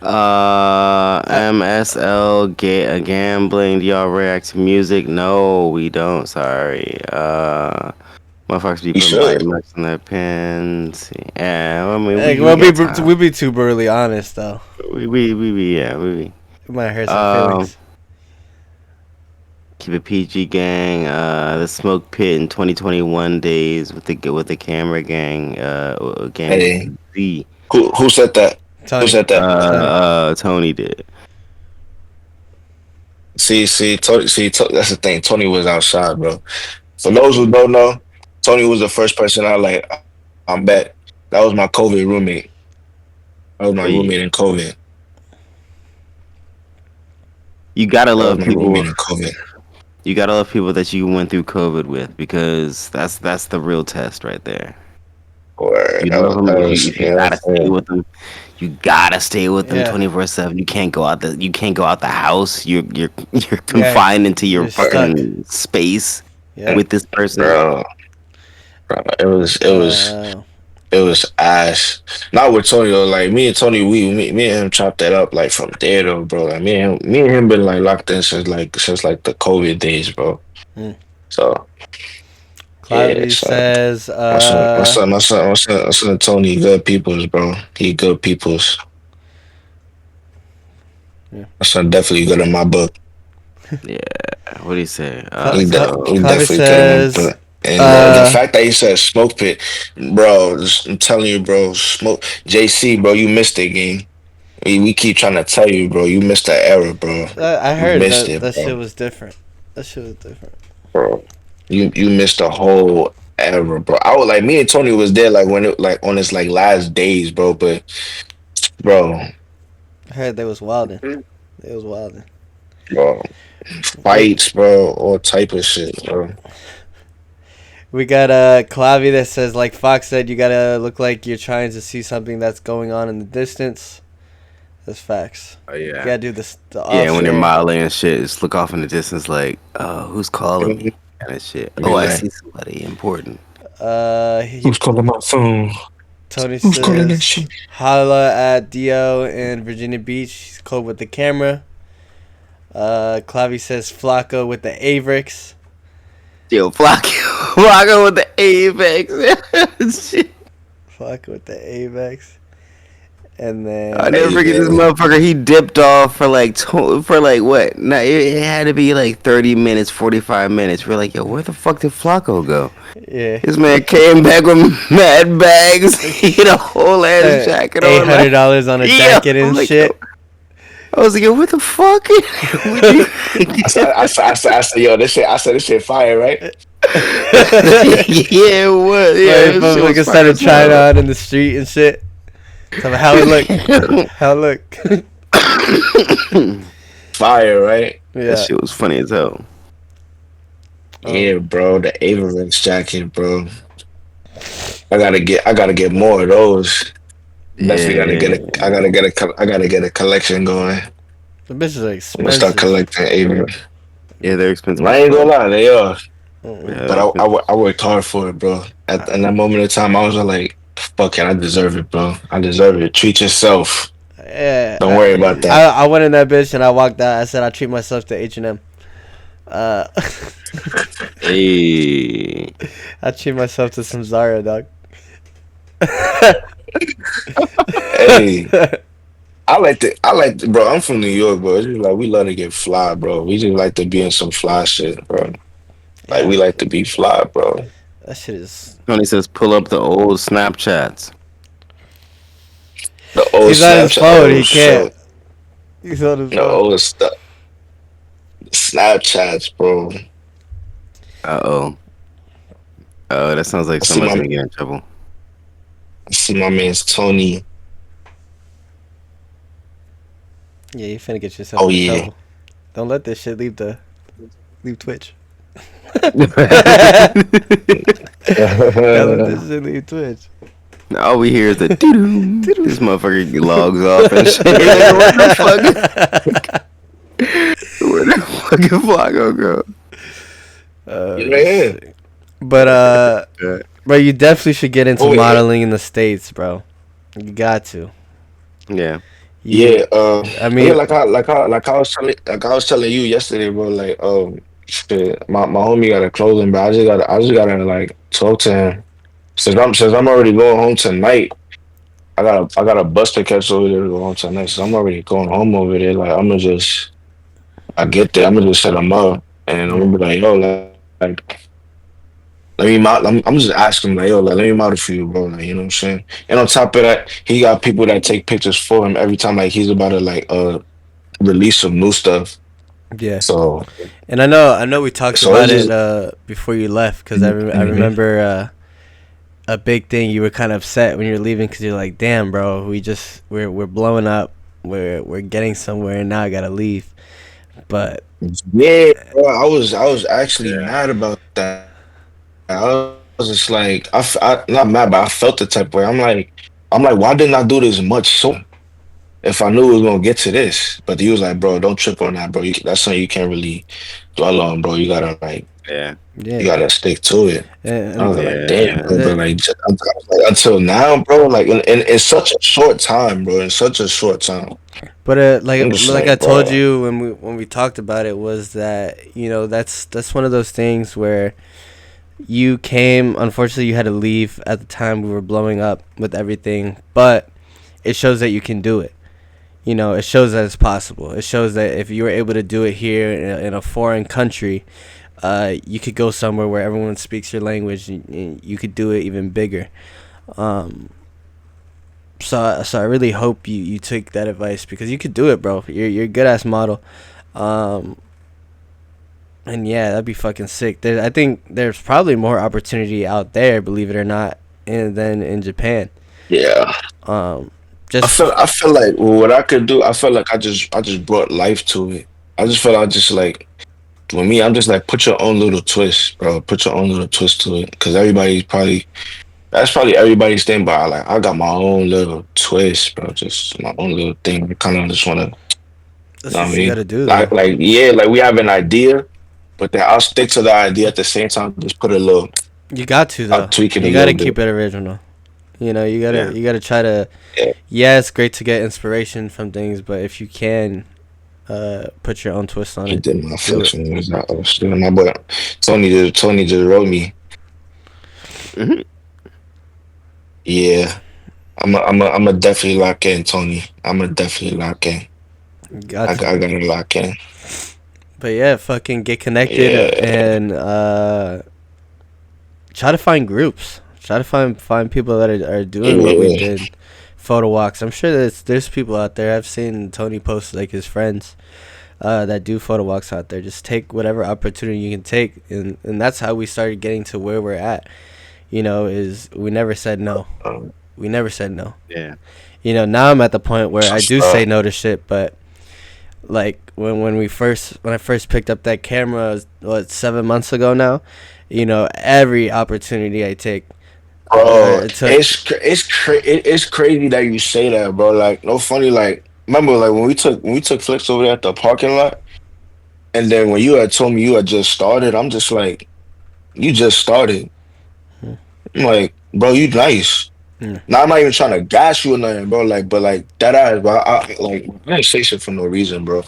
Uh, MSL gambling. Do y'all react to music? No, we don't. Sorry. Motherfuckers be You putting bite should. marks in their pins. Yeah, I mean Hey, we got we'll time. be too brutally honest though. Yeah we. It might hurt some Um, feelings. keep it PG gang. The smoke pit in 2021 days with the camera gang. Gang Hey, Z. who said that? Who Tony, said that? Tony. Tony did. That's the thing. Tony was outside, bro. For those who don't know, Tony was the first person I like. I'm back. That was my COVID roommate. That was my Oh yeah. roommate in COVID. You gotta That was love my people. roommate in COVID. You gotta love people that you went through COVID with because that's the real test right there. Or You love them if you you know what gotta I'm stay saying? with them. You gotta stay with them Yeah, 24/7. You can't go out the house. You're yeah, confined into your you're stuck. fucking space Yeah. with this person. Bro, bro, Uh, it was ass. Not with Tony though. Like me and Tony, me and him chopped that up like from there though, bro. Like me and him been like locked in since like the COVID days, bro. hmm. So yeah, Clavy so says, my son Tony, good peoples, bro. He good peoples. yeah. My son definitely good in my book. Yeah. What do you say? He Clavy definitely good in my says, book. And the uh, fact that he said smoke pit, bro, I'm telling you, bro, smoke JC, bro, you missed it, game. We keep trying to tell you, bro, you missed the era, bro. I You heard missed that it, that shit bro. was different. That shit was different. Bro. You missed the whole era, bro. I was like me and Tony was there like when it like on his like last days, bro. But bro, I heard they was wilding. They was wilding. bro, We fights, bro, all type of shit, bro. we got Clavy that says, like Fox said, you gotta look like you're trying to see something that's going on in the distance. That's facts. Oh You yeah. gotta do this the off Yeah, when you're stare. modeling and shit, just look off in the distance like, oh, who's calling me? Kind of shit. Be Oh, I like, see somebody important. He who's calling my phone? Tony Who's calling that says, shit? holla at Dio in Virginia Beach. He's cold with the camera. Clavy says Flacco with the Avrix. Yo, Flacko with the Apex. Shit. Fuck with the Amex. And I then never Hey forget this man, motherfucker. He dipped off for like for like what? Nah, it had to be like 30 minutes, 45 minutes. We're like, yo, where the fuck did Flacco go? yeah, This man came back with mad bags. He had a whole ass spent jacket eight on. hundred Like, dollars on a yeah, jacket I'm and like, yo. shit. I was like, yo, what the fuck? Would you? I said, yo, this shit. I said, this shit fire, right? Yeah, it was. Like, Yeah, that shit was motherfucker fire started as trying hell. on in the street and shit. Tell me how it look. How it look. Fire, right? That Yeah. shit was funny as hell. Yeah, Um. bro. The Avirex jacket, bro. I gotta get more of those. Definitely gotta get Yeah, a. I gotta get a collection going. The bitches are I'm gonna start expensive. collecting Avirex. yeah, they're expensive I as ain't gonna fuck. lie, they are. Mm-mm. Yeah, But they're expensive. I worked hard for it, bro. At in that moment of time, I was like, "Fuck it, I deserve it, bro. I deserve it. Treat yourself. Yeah. Don't worry about that." I went in that bitch and I walked out. I said I treat myself to H&M. Uh, Hey, I treat myself to some Zara, dog. Hey, I like the, bro. I'm from New York, bro. It's just like we love to get fly, bro. We just like to be in some fly shit, bro. Like Yeah, we like to be fly, bro. that shit is. Tony says pull up the old Snapchats. The old He's on his Snapchat, phone. oh He can't. shit, He's on his the phone. old stuff, Snapchats, bro. Uh oh. Oh, that sounds like I see somebody's my gonna get in trouble. I see my man's Tony. Yeah, you finna get yourself Oh in yeah. trouble. Don't let this shit leave Twitch. Don't let this shit leave Twitch. All we hear is the doo. This motherfucker logs off and shit. Where the fucking Flacco go? Yeah. Shit. But bro, you definitely should get into Oh yeah. modeling in the States, bro. You got to. Yeah. You, Yeah, I yeah, mean, like I was telling you yesterday, bro. Like, shit, my homie got a clothing, but I just gotta like talk to him since I'm already going home tonight. I got a bus to catch over there to go home tonight, so I'm already going home over there. Like, I get there, I'm gonna just set him up, and I'm yeah. gonna be like, yo, like let me model. I'm just asking him like, yo, like, let me model for you, bro. Like, you know what I'm saying? And on top of that, he got people that take pictures for him every time, like he's about to like release some new stuff. Yeah. So And I know we talked so about it's it just before you left because I Mhm. remember a big thing you were kind of upset when you were leaving because you're like, damn, bro, we're blowing up, we're getting somewhere, and now I gotta leave. But Yeah, bro, I was actually mad about that. I was just like, not mad, but I felt the type of way. I'm like, why didn't I do this much sooner? If I knew it was gonna get to this, but he was like, bro, don't trip on that, bro. That's something you can't really dwell on, bro. You gotta like, Yeah. you yeah, gotta stick to it. I and, was like, damn, Yeah. bro, but the, like, I was like, until now, bro, like, in such a short time, bro, in such a short time, but I'm just like I like, told bro, you when we talked about it was that that's one of those things where you came. Unfortunately, you had to leave at the time we were blowing up with everything, but it shows that you can do it. It shows that it's possible. It shows that if you were able to do it here in a foreign country, you could go somewhere where everyone speaks your language, and you could do it even bigger. Um, so I really hope you take that advice because you could do it, bro. You're a good ass model. Um, and yeah, that'd be fucking sick. I think there's probably more opportunity out there, believe it or not, than in Japan. yeah. Um, just I feel like what I could do. I felt like I just brought life to it. I just felt I just like with me. I'm just like put your own little twist, bro. Put your own little twist to it, because everybody's probably that's probably everybody's thing. But I got my own little twist, bro. Just my own little thing. I kind of just want to, that's know what I what you mean? gotta do, though. Like yeah, like we have an idea, but then I'll stick to the idea at the same time. Just put a little, You got to I'll though. tweak it a You little gotta bit. keep it original. Yeah. You gotta try to. Yeah, Yeah, it's great to get inspiration from things, but if you can, put your own twist on he it. did my Do it. flexion. Was not still my boy. Tony just wrote me. Mhm. Yeah, I'm a definitely lock in, Tony. I'm a definitely lock in. Got to. I gotta lock in. But yeah, fucking get connected Yeah, and try to find groups. Try to find people that are doing what we yeah. did. Photo walks. I'm sure there's people out there. I've seen Tony post like his friends that do photo walks out there. Just take whatever opportunity you can take, and that's how we started getting to where we're at. You know, is we never said no. We never said no. Yeah. You know, now I'm at the point where I do Uh, say no to shit, but like when I first picked up that camera, what 7 months ago now, you know, every opportunity I take, bro, I took. it's crazy that you say that, bro. Like, no funny. Like, remember, like when we took flicks over there at the parking lot, and then when you had told me you had just started, I'm just like, you just started. I'm like, bro, you nice. Mm, Now I'm not even trying to gas you or nothing, bro. Like, but like that ass, bro. I didn't say shit for no reason, bro.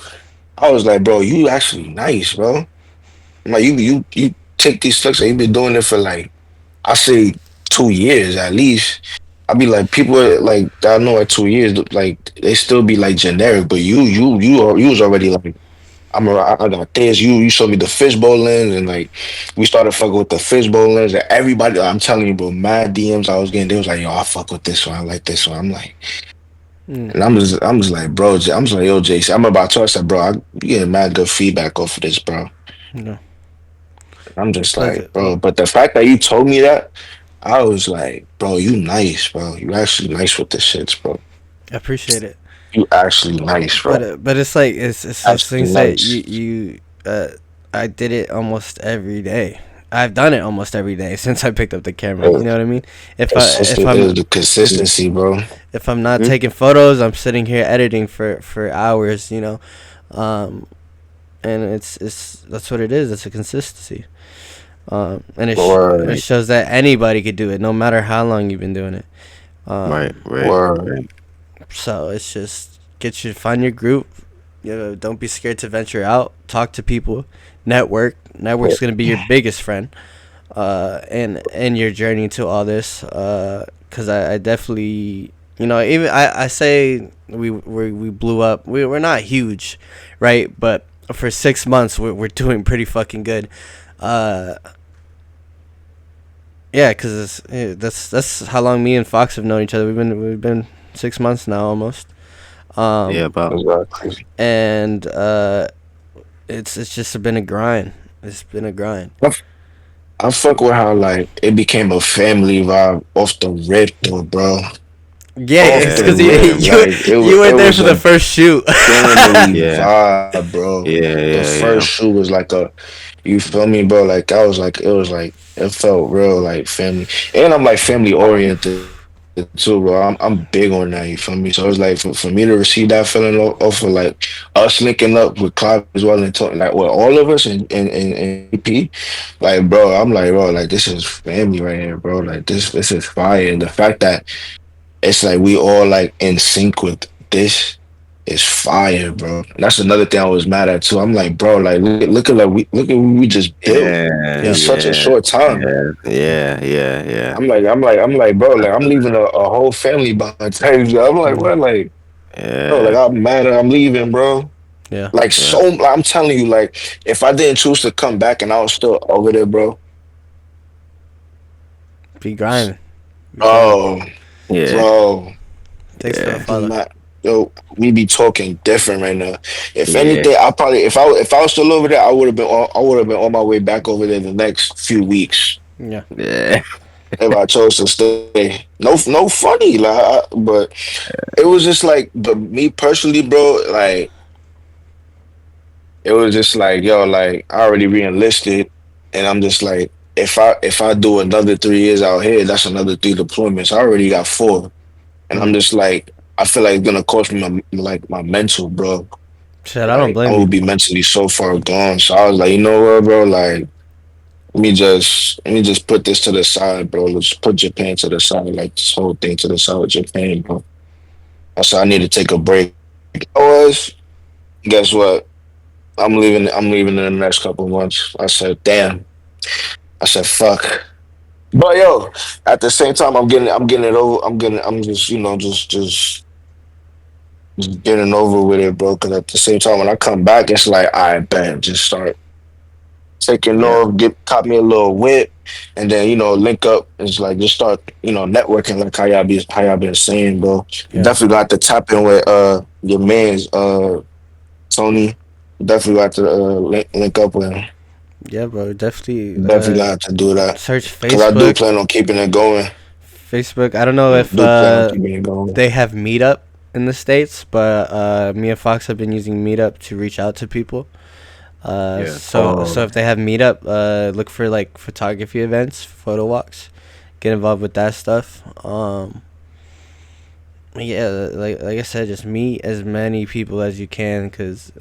I was like, bro, you actually nice, bro. I'm like, you take these flicks, and you been doing it for like I say 2 years at least. I be like people like that I know at 2 years, like they still be like generic, but you was already like I got this. You showed me the fishbowl lens, and like we started fucking with the fishbowl lens. And everybody, I'm telling you, bro, mad DMs I was getting. They was like, yo, I fuck with this one. I like this one. I'm like, mm, and I'm just like, bro, I'm just like, yo, JC. I'm about to. I said, bro, you getting mad good feedback off of this, bro. no, I'm just but like, bro. But the fact that you told me that, I was like, bro, you nice, bro. You actually nice with the shits, bro. I appreciate it. You actually nice, bro. But it's like it's Actually things that nice. I did it almost every day. I've done it almost every day since I picked up the camera. You Bro, know what I mean? it's just the consistency, bro. If I'm not Hmm. taking photos, I'm sitting here editing for hours. You know, um, and it's that's what it is. It's a consistency. It Word, shows that anybody could do it, no matter how long you've been doing it. Right. Um, Right. word. Right. so it's just find your group. You know, don't be scared to venture out, talk to people, network. Network's gonna be your biggest friend, in your journey to all this. Cause I definitely, you know, even I say we blew up. We're not huge, right? But for 6 months, we're doing pretty fucking good. Uh, Yeah, cause that's how long me and Fox have known each other. We've been 6 months now almost. Yeah. Um, About. Exactly. and it's just been a grind. It's been a grind. I fuck with how like it became a family vibe off the rip though, bro. Yeah, Off it's Yeah. the cause Yeah. rip, you like you were it there was for the a first shoot. family Yeah. vibe, bro. Yeah. The Yeah. first Yeah. shoe was like a, you feel me, bro? Like I was like, it was like it felt real like family, and I'm like family oriented too, bro. I'm big on that. You feel me? So it's like for me to receive that feeling off of like us linking up with Clive as well and talking like with all of us and EP, like bro, I'm like bro, like this is family right here, bro. Like this is fire, and the fact that it's like we all like in sync with this is fire, bro. And that's another thing I was mad at too. I'm like, bro, like look at what we just built Yeah. in Yeah, such a Yeah. short time. Yeah. Yeah. Yeah. Yeah. I'm like, bro, like I'm leaving a whole family behind. Type shit. I'm like, mm, what, like, bro, like Yeah. I'm mad that I'm leaving, bro. yeah. Like Yeah. so, I'm telling you, like if I didn't choose to come back and I was still over there, bro, Be grinding. Be grinding. oh, Yeah. bro. Thanks for the Yeah. follow. Not, yo, we be talking different right now. If Yeah. anything, I probably if I was still over there, I would have been on my way back over there the next few weeks Yeah. Yeah. if I chose to stay. No funny, like, but it was just like, but me personally, bro, like it was just like, yo, like I already re-enlisted, and I'm just like, if I do another 3 years out here, that's another three deployments. I already got four, and I'm Mm. just like, I feel like it's gonna cost me my mental, bro. Shit, I don't Like I blame you. would be mentally so far gone. So I was like, you know what, bro? Like let me just put this to the side, bro. Let's put Japan to the side, like this whole thing to the side with Japan, bro. I said I need to take a break. I was, guess what? I'm leaving in the next couple of months. I said, damn. I said, fuck. But yo, at the same time, I'm getting it over. I'm just, just getting over with it, bro. Because at the same time, when I come back, it's like, I bet, just start taking Yeah. off, get cop me a little whip, and then link up. It's like just start networking like how y'all been saying, bro. Yeah. Definitely got to tap in with your man's Tony. Definitely got to link up with him. Yeah, bro. Definitely Definitely got to do that search because I do Facebook. plan on keeping it going. Facebook. I don't know if Do plan on keeping it going. they have Meetup in the states, but me and Fox have been using Meetup to reach out to people. Yeah. So if they have Meetup, look for like photography events, photo walks, get involved with that stuff. Yeah, like I said, just meet as many people as you can, cause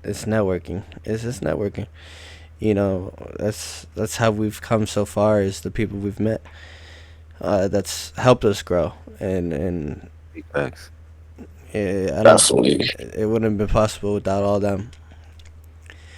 it's networking. It's just networking. That's how we've come so far, is the people we've met. That's helped us grow, and Big facts. I don't. Definitely. It wouldn't have been possible without all them.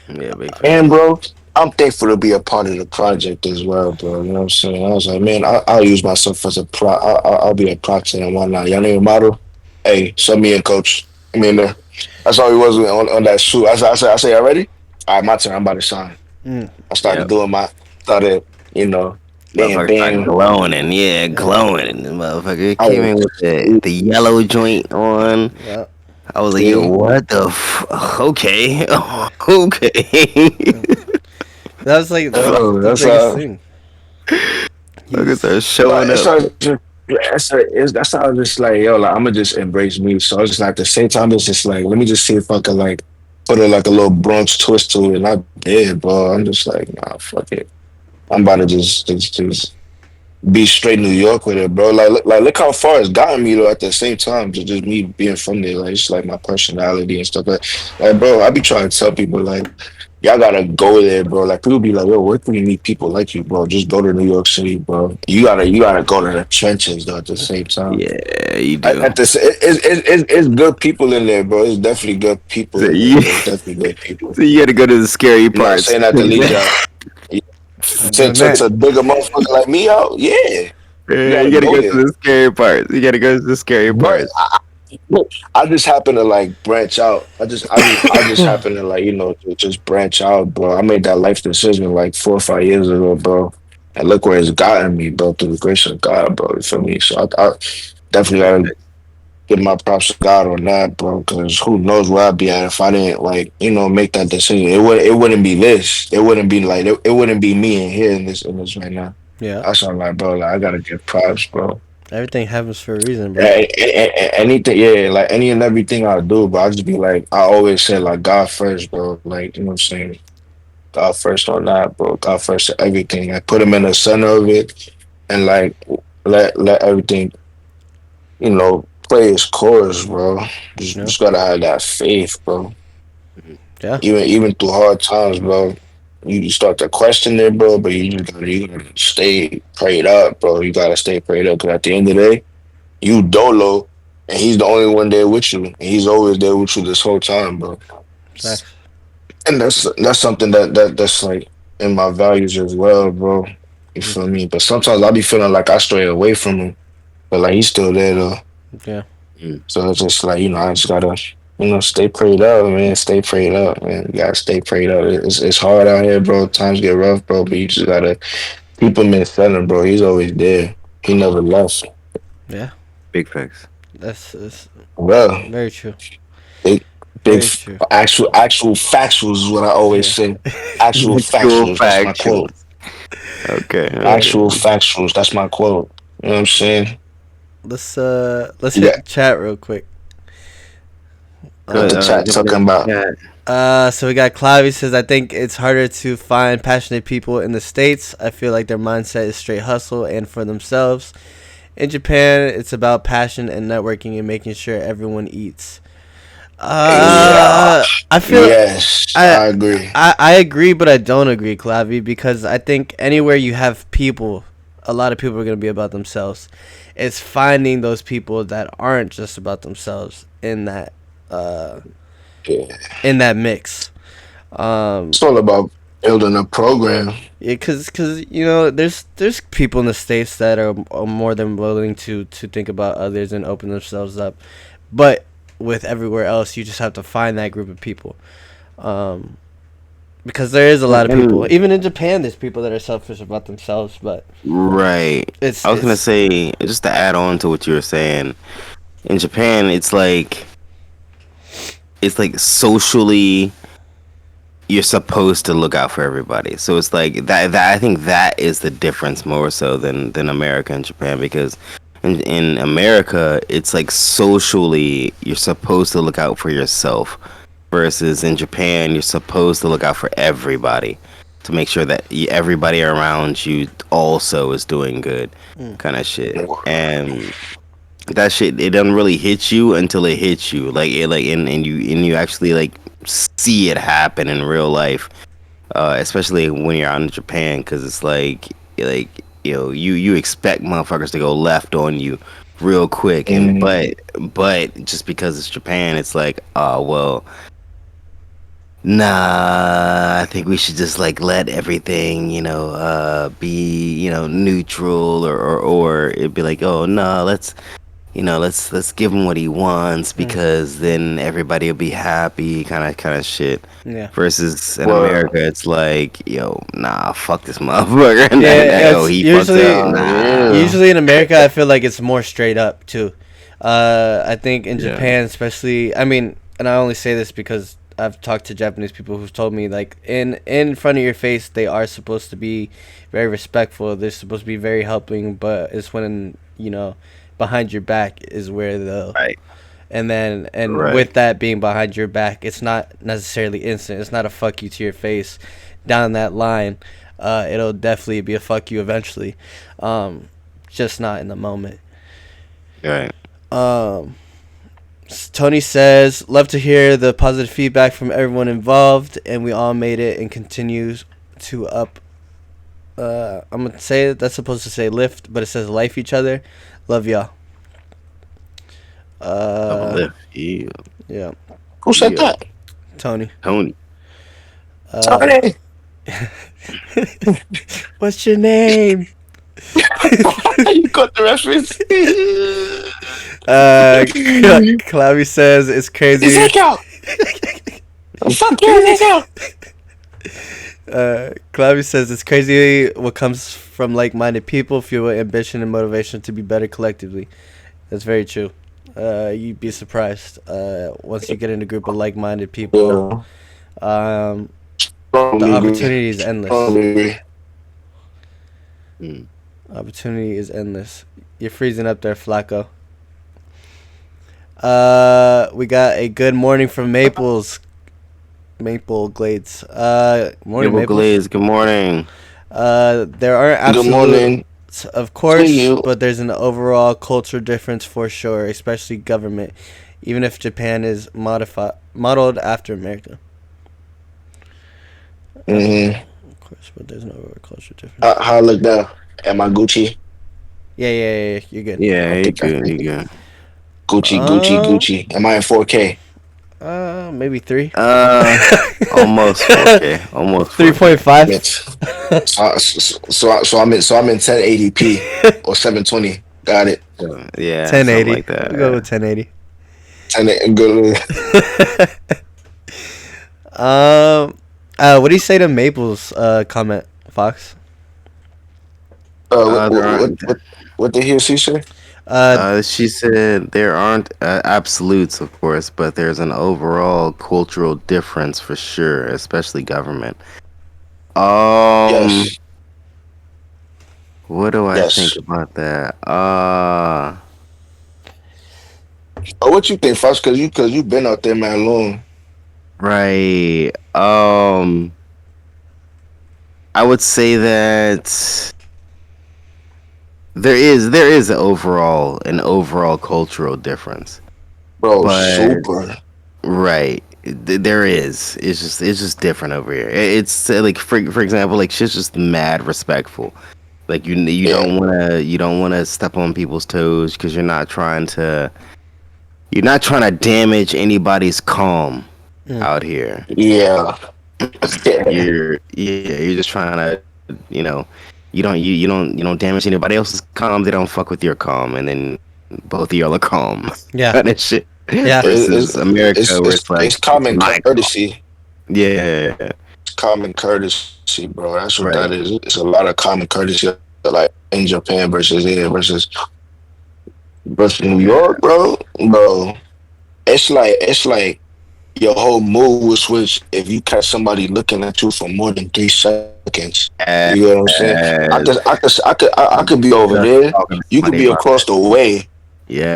Yeah, big And facts. bro, I'm thankful to be a part of the project as well, bro. You know what I'm saying? I was like, man, I'll use myself as a pro. I'll be a proxy and whatnot. Y'all need a model? Hey, sub me in, coach. I mean, there. That's all he was on that shoot. I say, already? All right, my turn. I'm about to shine. Mm, I Yeah. started doing started, you know, bam, Motherfucker started bam. glowing and yeah, yeah, glowing. The motherfucker I came in was, with the yellow joint on. yeah. I was like, yo, see, what the okay. Okay. That was like oh, the that's biggest thing. Fucker He's started But showing it's up. like, that's how I'm just like, yo, like, I'm gonna just embrace me. So it's just like, at the same time, it's just like, let me just see if I can like put like a little Bronx twist to it. And I did, bro. I'm just like, nah, fuck it. I'm about to just be straight New York with it, bro. Look how far it's gotten me though. At the same time, just me being from there, like it's like my personality and stuff. Like, bro, I be trying to tell people like, y'all gotta go there, bro. Like people be like, yo, where can you meet people like you, bro? Just go to New York City, bro. You gotta go to the trenches though. At the same time, Yeah, you do. it's good people in there, bro. It's definitely good people So in there, you, bro. It's definitely good people. so you gotta go to the scary I'm not parts. saying that to lead y'all not doing that. to dig a motherfucker like me out. Yeah, you Yeah, you gotta gotta go go to there. the scary parts. You gotta go to the scary But parts. I just happen to like branch out. I just happen to like to just branch out, bro. I made that life decision like 4 or 5 years ago, bro. And look where it's gotten me, bro. Through the grace of God, bro. You feel me? So I definitely Big gotta facts. give my props to God on that, bro. Because who knows where I'd be at if I didn't like make that decision. It wouldn't be this. It wouldn't be like it wouldn't be me in here in this right now. Yeah, That's all like, bro. Like I gotta give props, bro. everything happens for a reason, bro. Anything, yeah, like any and everything I do, but I just be like, I always say like God first, bro. Like you know what I'm saying, God first on that, bro. God first to everything. Like put him in the center of it, and like let everything play its course, bro. Yeah, Just gotta have that faith, bro. Mhm. yeah, Even through hard times, bro. You start to question it, bro, but you gotta stay prayed up, bro. You gotta stay prayed up because at the end of the day. You dolo, and he's the only one there with you. And he's always there with you this whole time, bro. facts. And that's something that's like in my values as well, bro. You Mm, feel me? But sometimes I be feeling like I stray away from him, but like he's still there though. yeah, Mm. So it's just like I just gotta stay prayed up, man. Stay prayed up, man. You gotta stay prayed up. It's hard out here, bro. Times get rough, bro. But you just gotta keep him in center, bro. He's always there. He never left. yeah. Big facts. That's Well. very true. Big, Very true. actual factuals is what I always Yeah. say. Actual Actual factuals. That's my quote. factuals. Okay, Yeah. okay. Actual factuals. That's my quote. You know what I'm saying? Let's You hit the got chat real quick. what the chat Jump talking into the about. chat. So we got Clavi says, I think it's harder to find passionate people in the States. I feel like their mindset is straight hustle and for themselves. In Japan, it's about passion and networking and making sure everyone eats. Yeah. I feel Yes, I I agree. I agree, but I don't agree, Clavi, because I think anywhere you have people, a lot of people are gonna be about themselves. It's finding those people that aren't just about themselves uh Yeah. in that mix. Um, It's all about. Building a program. Yeah, cause you know, there's people in the states that are more than willing to think about others and open themselves up, but with everywhere else, you just have to find that group of people. Um, because there is a lot of people. And Even in Japan, there's people that are selfish about themselves, but right. it's I was gonna it's say, just to add on to what you were saying, in Japan, it's like socially you're supposed to look out for everybody. So it's like that I think that is the difference more so than America and Japan, because in America it's like socially you're supposed to look out for yourself, versus in Japan you're supposed to look out for everybody to make sure that everybody around you also is doing good, kind of shit. And that shit, it doesn't really hit you until it hits you, like it like and you actually like see it happen in real life, especially when you're out in Japan, because it's like you expect motherfuckers to go left on you real quick, and Mm. but just because it's Japan, it's like, oh well, nah, I think we should just like let everything, be, neutral, or it'd be like, oh no, let's give him what he wants, because then everybody will be happy, kind of shit. yeah. Versus in Well, America, it's like, yo, nah, fuck this motherfucker. And then, Yeah, yo, it's he fucks up. yeah. Nah. usually in America, I feel like it's more straight up too. I think in Yeah. Japan, especially, I mean, and I only say this because I've talked to Japanese people who've told me like in front of your face they are supposed to be very respectful. They're supposed to be very helping, but it's when behind your back is where the Right. and Right. with that being behind your back, it's not necessarily instant. It's not a fuck you to your face down that line. It'll definitely be a fuck you eventually, just not in the moment. Right. Um, Tony says, "Love to hear the positive feedback from everyone involved, and we all made it and continues to up." I'm gonna say that's supposed to say lift, but it says life each other. Love y'all. Uh, Uplift. Yeah. yeah, Who said Yeah. that? Tony. Tony. Uh, Tony. what's your name? You got the reference. Clavy says it's crazy. Ezekiel. Fuck you, Ezekiel. Clavy says it's crazy what comes from like-minded people, fuel ambition and motivation to be better collectively. That's very true. You'd be surprised once you get in a group of like-minded people. Yeah. Um, the Strongly agree. opportunity is endless. Strongly agree. Mm. Opportunity is endless. You're freezing up there, Flacko. We got a good morning from Maple Glades. Morning, Gable Maples. Glaze, good morning. There aren't Good absolute, morning of course, to you. but there's an overall culture difference for sure, especially government. Even if Japan is modeled after America, Mm-hmm. of course, but there's no overall culture difference. How I look now? Am I Gucci? Yeah, you're good. Yeah, I you think I good, think you good. Uh, Gucci. Am I in 4K? Maybe 3. Almost 4K. Almost 4K. 3.5. Yes. So I'm in 1080p or 720. Got it. Yeah, something 1080. like that. We'll go Yeah. with 1080. 10 good. What do you say to Maple's comment, Fox? What There what aren't. what what did he or she say? She said there aren't absolutes, of course, but there's an overall cultural difference for sure, especially government. Um, Yes. what do I think Yes. about that? Oh, what you think, Fox? Cause you been out there, man, long. Right. I would say that there is an overall cultural difference, Bro, but super. right. There is. It's just different over here. It's like for example, like shit's just mad respectful. Like you Yeah. don't wanna step on people's toes, because you're not trying to damage anybody's calm Mm. out here. Yeah. You're just trying to, you don't damage anybody else's calm. They don't fuck with your calm, and then both of y'all are calm. Yeah. Kind of shit. Yeah. Versus America, where it's like It's it's common my call. courtesy. Yeah, It's common courtesy, bro. That's what that right. is. It's a lot of common courtesy, like in Japan versus here versus New Yeah. York, bro. Bro, it's like your whole mood will switch if you catch somebody looking at you for more than 3 seconds. You get what I'm saying? Yes. I could be over Just there. talking to You could somebody be about across that the shit. way.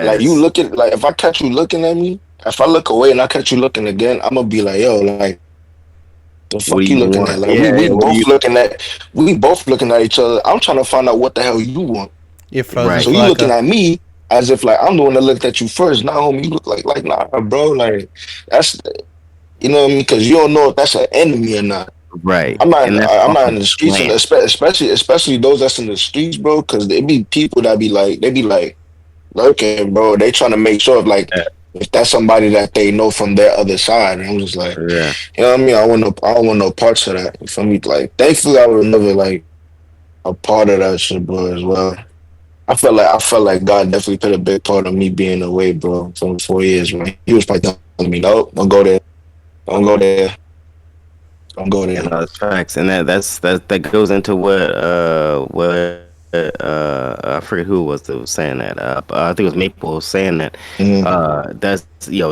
Like you Yes. looking, like if I catch you looking at me, if I look away and I catch you looking again, I'm gonna be like, yo, like the What do fuck you you looking at? want? Like Yeah, we yeah. What do both you? looking at each other. I'm trying to find out what the hell you want. You're frozen, So Right. you looking Flacco. at me as if like I'm the one that looked at you first. Now, homie, you look like nah, bro. Like that's you know what I mean? Because you don't know if that's an enemy or not. Right. And that's I'm off not a in the streets, and glance. especially those that's in the streets, bro. Because there be people that be like they be like lurking, bro. They trying to make sure Yeah. if that's somebody that they know from their other side. And I'm just like, Yeah. you know what I mean? I don't want no parts of that. For me, like thankfully I was never like a part of that shit, bro. As well. I felt like God definitely played a big part of me being away, bro, for 4 years. Right? He was probably telling me, "Nope, don't go there, don't go there, don't go And there." that's facts, and that goes into I forget who it was that was saying that. I think it was Maple was saying that. Mm-hmm.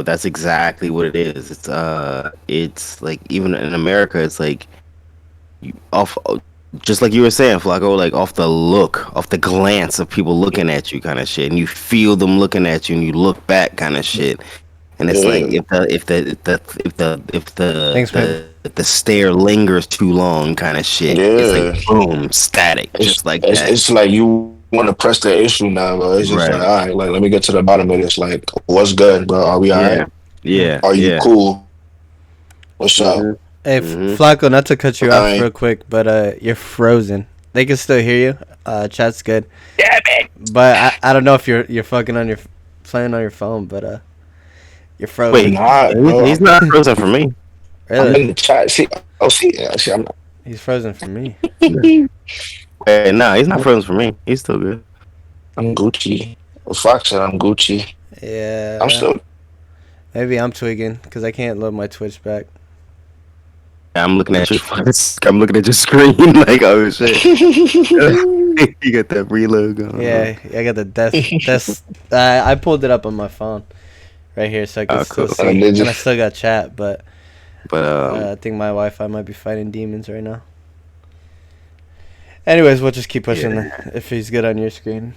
That's exactly what it is. It's like even in America, it's like off, just like you were saying, Flacco, like off the glance of people looking at you, kind of shit, and you feel them looking at you, and you look back, kind of shit. And it's like Yeah, Thanks, man. if the stare lingers too long, kind of shit. It's like yeah. boom, static, just like that. It's like you want to press the issue now, bro. It's just like, Right. all right, like let me get to the bottom of this. Like, what's good, bro? Are we all right? Yeah. Yeah. Are you Yeah. cool? What's up? Mhm. Hey, Mhm. Flacco, not to cut you All off right. real quick, but you're frozen. They can still hear you. Chat's good, but I don't know if you're fucking on your playing on your phone, but you're I'm frozen. Wait, not, he's bro. not frozen for me. I'm Really? in the chat. See, oh, see, I'm He's frozen for me. Wait, no, he's not frozen for me. He's still good. I'm Gucci. Well, Fox said I'm Gucci. I'm Yeah. still. Maybe I'm twigging because I can't load my Twitch back. I'm looking at your I'm looking at your screen like, oh shit. You got that reload going on. Yeah, I got the desk. I pulled it up on my phone right here, so I can Oh, still cool. see, Did you? and I still got chat. But But I think my Wi-Fi might be fighting demons right now. Anyways, we'll just keep pushing if he's good on your screen.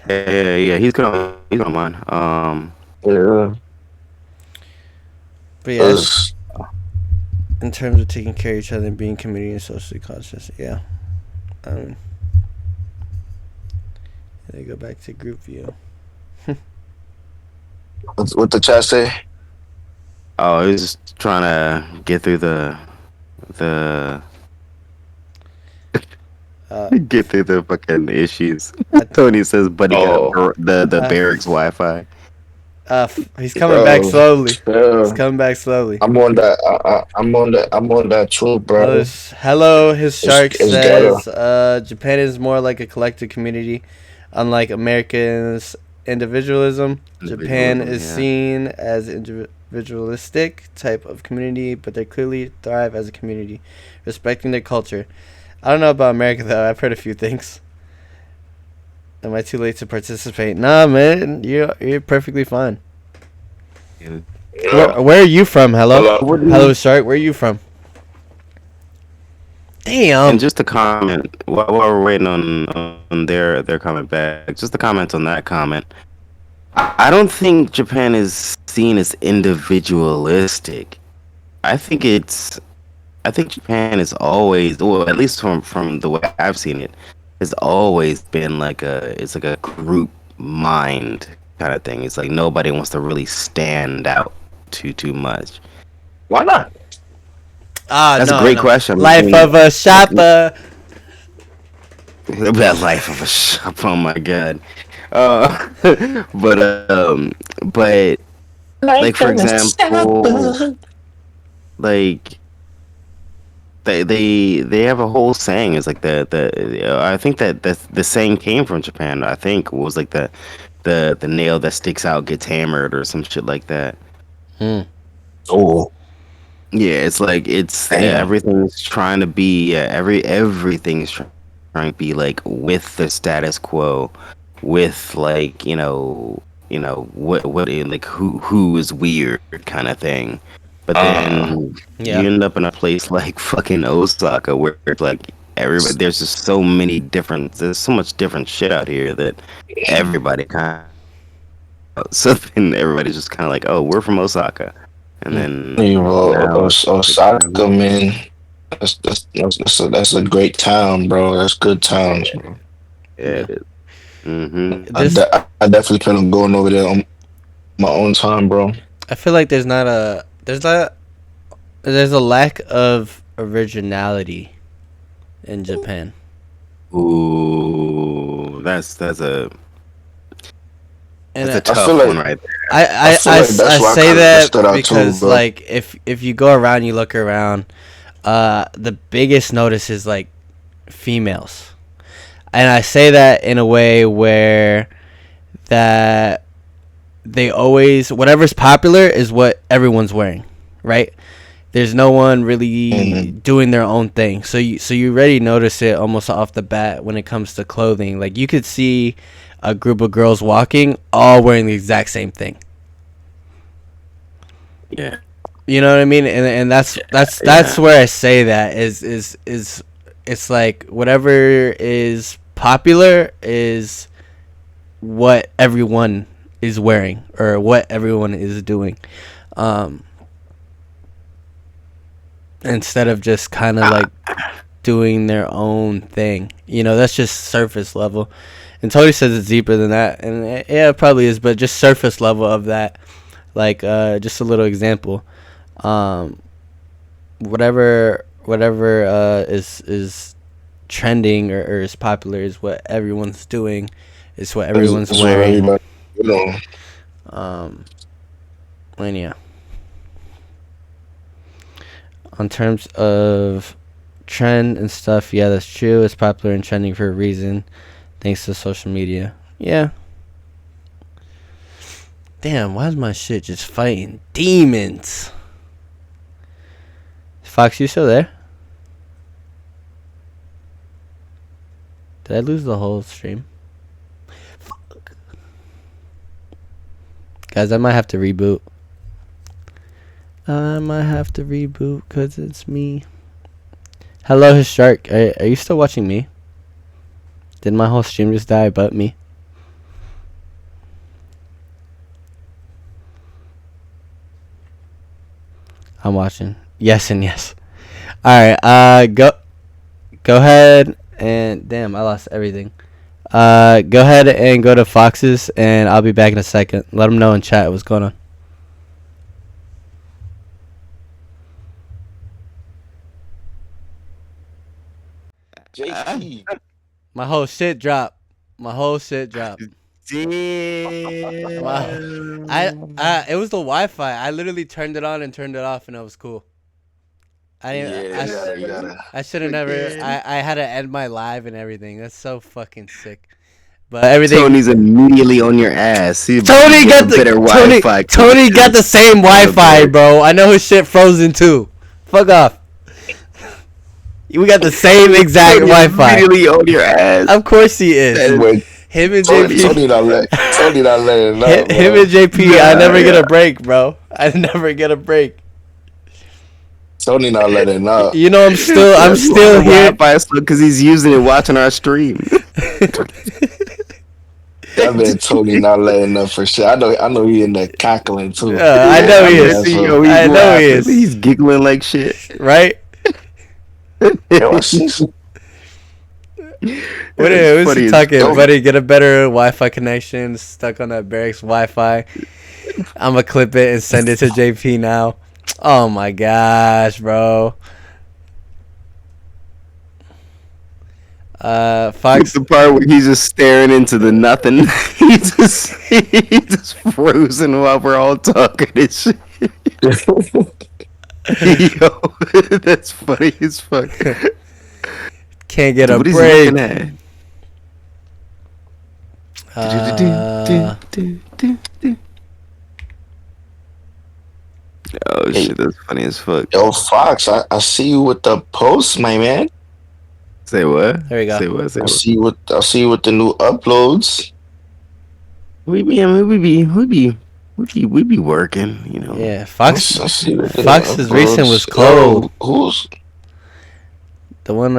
yeah, he's on mine. Yeah. But yeah, 'Cause in terms of taking care of each other and being community and socially conscious, yeah. They go back to group view. what the chat say? Oh, he's just trying to get through the get through the fucking issues. Tony says, "Buddy got Oh, the Uh, barracks Wi-Fi." He's coming back bro. slowly. He's Yeah. coming back slowly. I'm on that. I'm on that too, bro. Hello, his shark It's ghetto. says, Japan is more like a collective community, unlike Americans' individualism. Japan Individualism, is yeah. seen as individualistic type of community, but they clearly thrive as a community, respecting their culture. I don't know about America though. I've heard a few things. Am I too late to participate? Nah, man, you're perfectly fine. Yeah. Where are you from? Hello, Hello. hello, shark. Where are you from? Damn. And just to comment while we're waiting on their comment back, just to comment on that comment. I don't think Japan is seen as individualistic. I think Japan is always, well, at least from the way I've seen it, has always been it's like a group mind kind of thing. It's like nobody wants to really stand out too much. Why not? That's a great question. I Life mean, of a shopper. that life of a shop. Oh my god. But but like for example, like they have a whole saying. It's like the I think that the saying came from Japan. I think was like the nail that sticks out gets hammered or some shit like that. Oh, Yeah, it's like damn. everything's trying to be everything's trying to be like with the status quo, with like like who is weird kind of thing. But Uh, then Yeah. you end up in a place like fucking Osaka where it's like everybody there's just so many different there's so much different shit out here that everybody kind of so then everybody's just kind of like, oh, we're from Osaka, and Hmm. then you know, now it's like, Osaka, man. That's a great town, bro. That's good towns, bro. yeah, Yeah. it is. Mm-hmm. This I definitely plan on going over there on my own time, bro. I feel like there's a lack of originality in Japan. Ooh, And that's a I feel tough one like right there. that's I why I say kind of that stood out too, because bro. like if you go around, you look around, the biggest notice is like females, and I say that in a way where that they always whatever's popular is what everyone's wearing, right? There's no one really Hmm. doing their own thing. So you already notice it almost off the bat when it comes to clothing. Like you could see a group of girls walking all wearing the exact same thing. Yeah, You know what I mean? And that's yeah. where I say that is it's like whatever is popular is what everyone is wearing or what everyone is doing. Um, Instead of just kind of like doing their own thing. You know, that's just surface level. And Tony says it's deeper than that, and yeah, it probably is, but just surface level of that. Like, just a little example. Um, whatever is trending or is popular is what everyone's doing. Is what everyone's That's what wearing. everybody, you know. Um, and yeah. On terms of trend and stuff, yeah, that's true. It's popular and trending for a reason, thanks to social media. Yeah. Damn, why is my shit just fighting demons? Fox, you still there? Did I lose the whole stream? Fuck. Guys, I might have to reboot. I might have to reboot because it's me. Hello, his shark. Are you still watching me? Did my whole stream just die but me? I'm watching. Yes and yes. Alright, go ahead and damn, I lost everything. Go ahead and go to Fox's and I'll be back in a second. Let them know in chat what's going on. JP. My whole shit dropped. My whole shit dropped. Wow. It was the Wi-Fi. I literally turned it on and turned it off, and it was cool. I didn't. Yeah, you gotta. I should have never. I had to end my live and everything. That's so fucking sick. But everything. Tony's immediately on your ass. Tony got the Tony got the same Wi-Fi, bro. I know his shit frozen too. Fuck off. We got the same exact Wi-Fi. Immediately on your ass. Of course he is. Wait, Him and Tony JP. not letting it up, Him bro. and JP. I never get a break, bro. I never get a break. Tony not letting up. You know, I'm still here. Because he's using it watching our stream. That man Tony not letting up for sure. I know he in there cackling too. I know he is. I know he is. He's giggling like shit. Right? Yo, I see some- What is he talking? dope. Buddy, get a better Wi-Fi connection. Stuck on that barracks Wi-Fi. I'm gonna clip it and send it to JP now. Oh my gosh, bro. Fox. The part where he's just staring into the nothing. he's just frozen while we're all talking and shit. Yo, that's funny as fuck. Can't get a What is he looking break. at? Uh, Oh Hey, shit, that's funny as fuck. yo, Fox, I see you with the post, my man. Say what? there we go. Say what? Say what? I see you with the new uploads. We be working, you know. Yeah, I see you with the new Fox's recent was uploads. cold. Yo, who's The one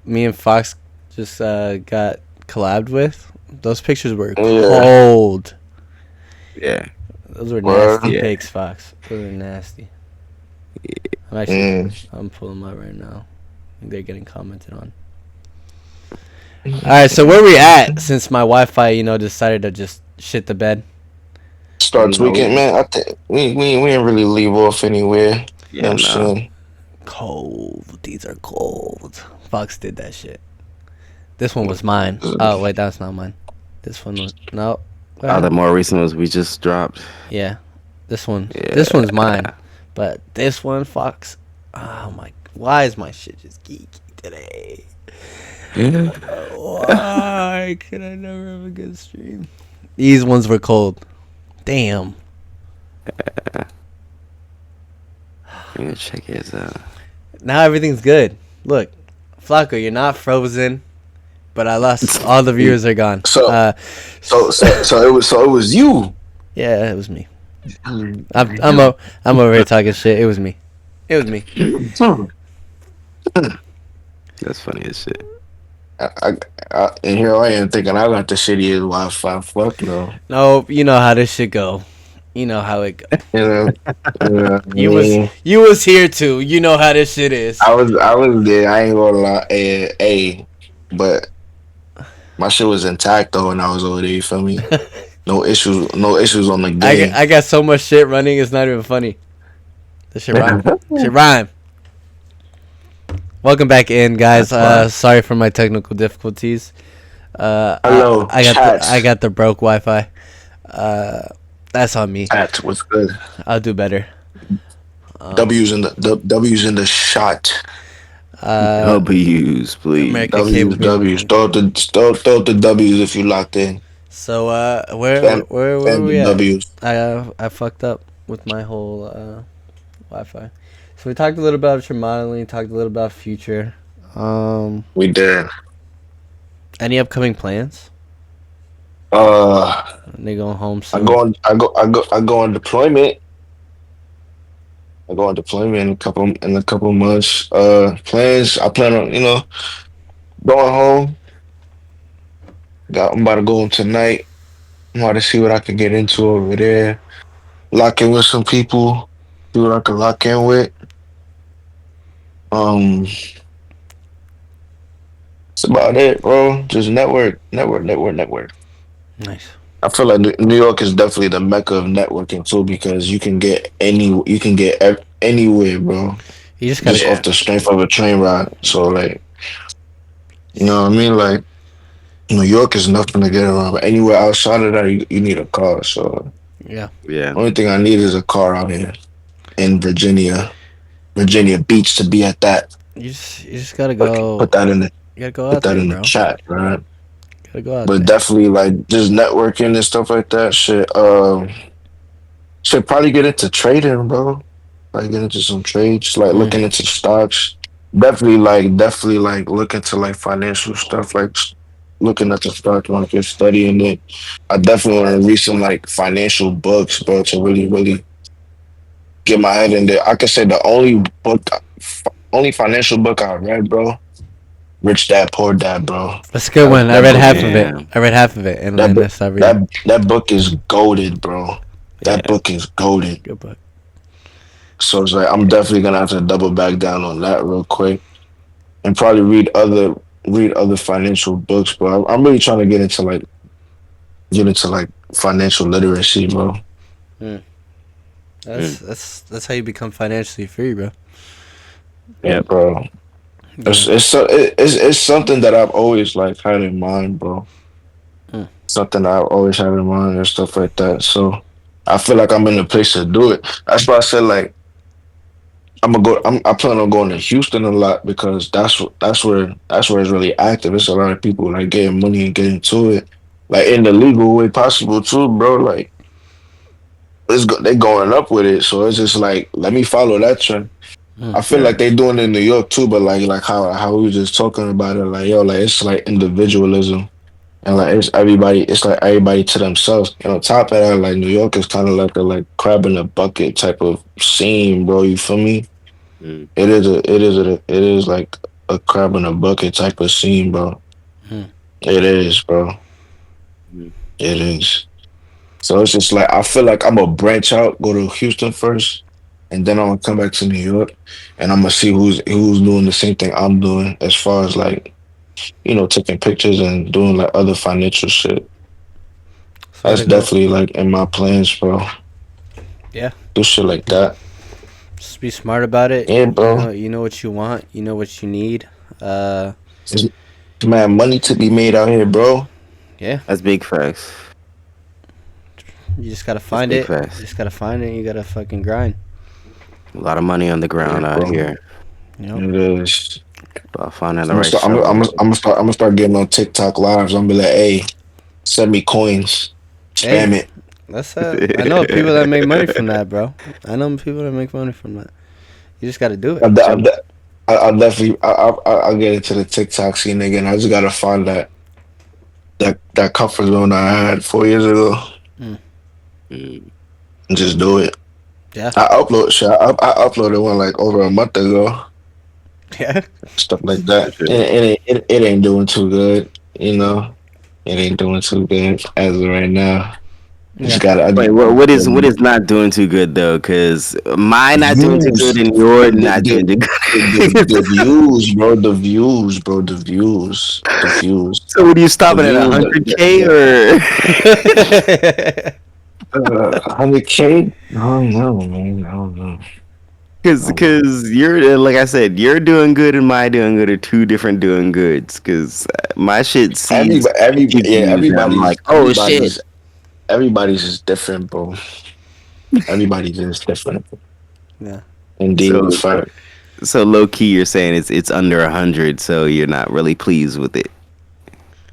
me and Fox just got collabed with. Those pictures were yeah, cold. Yeah. Those were nasty word? Yeah. pics, Fox. Those were nasty. Mm. I'm pulling them up right now. I think they're getting commented on. All right, so where we at since my Wi-Fi, decided to just shit the bed? You Starts know, weekend, man. I think we ain't really leave off anywhere. You know what yeah, I'm no. saying? Cold. These are cold. Fox did that shit. This one was mine. Oh wait, that's not mine. This one was no. The more recent ones we just dropped. Yeah, this one. Yeah. This one's mine. But this one, Fox. Oh my! Why is my shit just geeky today? Why can I never have a good stream? These ones were cold. Damn. Yeah, check his out. Now everything's good. Look, Flacko, you're not frozen, but I lost. All the viewers are gone. So it was you. Yeah, it was me. I'm over here talking shit. It was me. It was me. That's funny as shit. And here I am thinking I got the shittiest Wi-Fi. Fuck no. No, you know how this shit go. You know how it go. I mean, You was here too. You know how this shit is. I was there. I ain't gonna lie. But my shit was intact though, when I was over there. You feel me? No issues on the game. I got so much shit running. It's not even funny. This shit rhyme. Shit rhyme. Welcome back in, guys. Sorry for my technical difficulties. Hello, I got the broke Wi-Fi. That's on me. chat. What's good? I'll do better. W's in the shot. W's, please. American cable. W's. Throw the W's if you locked in. So where Fam, where the we at? W's. I fucked up with my whole Wi-Fi. So we talked a little about your modeling. Talked a little about future. We did. Any upcoming plans? They going home I soon. I go on deployment. I go on deployment in a couple months. Plans. I plan on going home. I'm about to go home tonight. I'm about to see what I can get into over there. Lock in with some people. See what I can lock in with. That's about it, bro. Just network. Nice. I feel like New York is definitely the mecca of networking too, because you can get anywhere, bro. You just Just gotta. off the strength of a train ride. So like, you know what I mean? Like New York is nothing to get around, but anywhere outside of that, you need a car. So Yeah. Yeah. only thing I need is a car out here in Virginia Beach, to be at that. You just gotta go. Put that in the You gotta go put out that there, in the bro. chat, right? Gotta go out But there. definitely like just networking and stuff like that. Shit. Should probably get into trading, bro. Like get into some trades, like looking into stocks. Definitely like look into like financial stuff, like looking at the stock market, studying it. I definitely want to read some like financial books, bro, to really get my head in there. I could say the only financial book I read, bro, Rich Dad Poor Dad, bro. That's a good one. I That read book, half of it. Damn. I read half of it, and that then I book, stopped reading. that book is goaded, bro. Yeah. That book is goaded. Good book. So it's like I'm definitely gonna have to double back down on that real quick, and probably read other financial books. But I'm really trying to get into like financial literacy, bro. That's how you become financially free, bro. Yeah, Yep. bro. It's something that I've always like had in mind, bro. Mm. Something I've always had in mind and stuff like that. So I feel like I'm in a place to do it. That's why I said like I plan on going to Houston a lot because that's where it's really active. It's a lot of people like getting money and getting to it, like in the legal way possible too, bro. Like they going up with it, so it's just like let me follow that trend. I feel Yeah. like they doing it in New York too, but like how we were just talking about it, like yo, like it's like individualism and like it's like everybody to themselves. And on top of that, like New York is kind of like a like crab in a bucket type of scene, bro. You feel me? Mm. It is like a crab in a bucket type of scene, bro. Hmm. It is, bro. Mm. It is. So it's just like I feel like I'm gonna branch out, go to Houston first, and then I'm gonna come back to New York, and I'm gonna see who's doing the same thing I'm doing as far as like taking pictures and doing like other financial shit. That's the way That's to go. definitely like in my plans, bro. Yeah. Do shit like that. Just be smart about it. Yeah, You bro. know. You know what you want. You know what you need. Uh. There's mad money to be made out here, bro. Yeah. That's big facts. You just gotta That's find big it. You facts. just gotta find it. And you gotta fucking grind. A lot of money on the Yeah, ground out bro. here. Yep. It is. About finding So the right shovel. I'm gonna start getting on TikTok lives. I'm gonna be like, hey, send me coins, Hey. spam it. That's I know people that make money from that, bro. I know people that make money from that. You just gotta do it. I, de- I, Jump. de- I'll definitely I'll get into the TikTok scene again. I just gotta find that comfort zone I had 4 years ago Mm. Mm. and just do it. Yeah. I uploaded one like over a month ago, Yeah. stuff like that. For sure. It ain't doing too good, you know. It ain't doing too good as of right now. Yeah. I Wait, just what is not doing too good though? Because mine not doing too good views, and the your the, not doing too the, good. the views, bro, the views, bro, the views, So what are you the stopping at views, 100K or? the 100K. Oh no, man, I don't know. I don't know. Cause you're like I said, you're doing good and my doing good are two different doing goods. Cause my shit sees YouTube Yeah, views and I'm like, oh shit. everybody's is different, bro. Everybody's is different. Yeah. Indeed, in So fact, so low key, you're saying it's under 100, so you're not really pleased with it.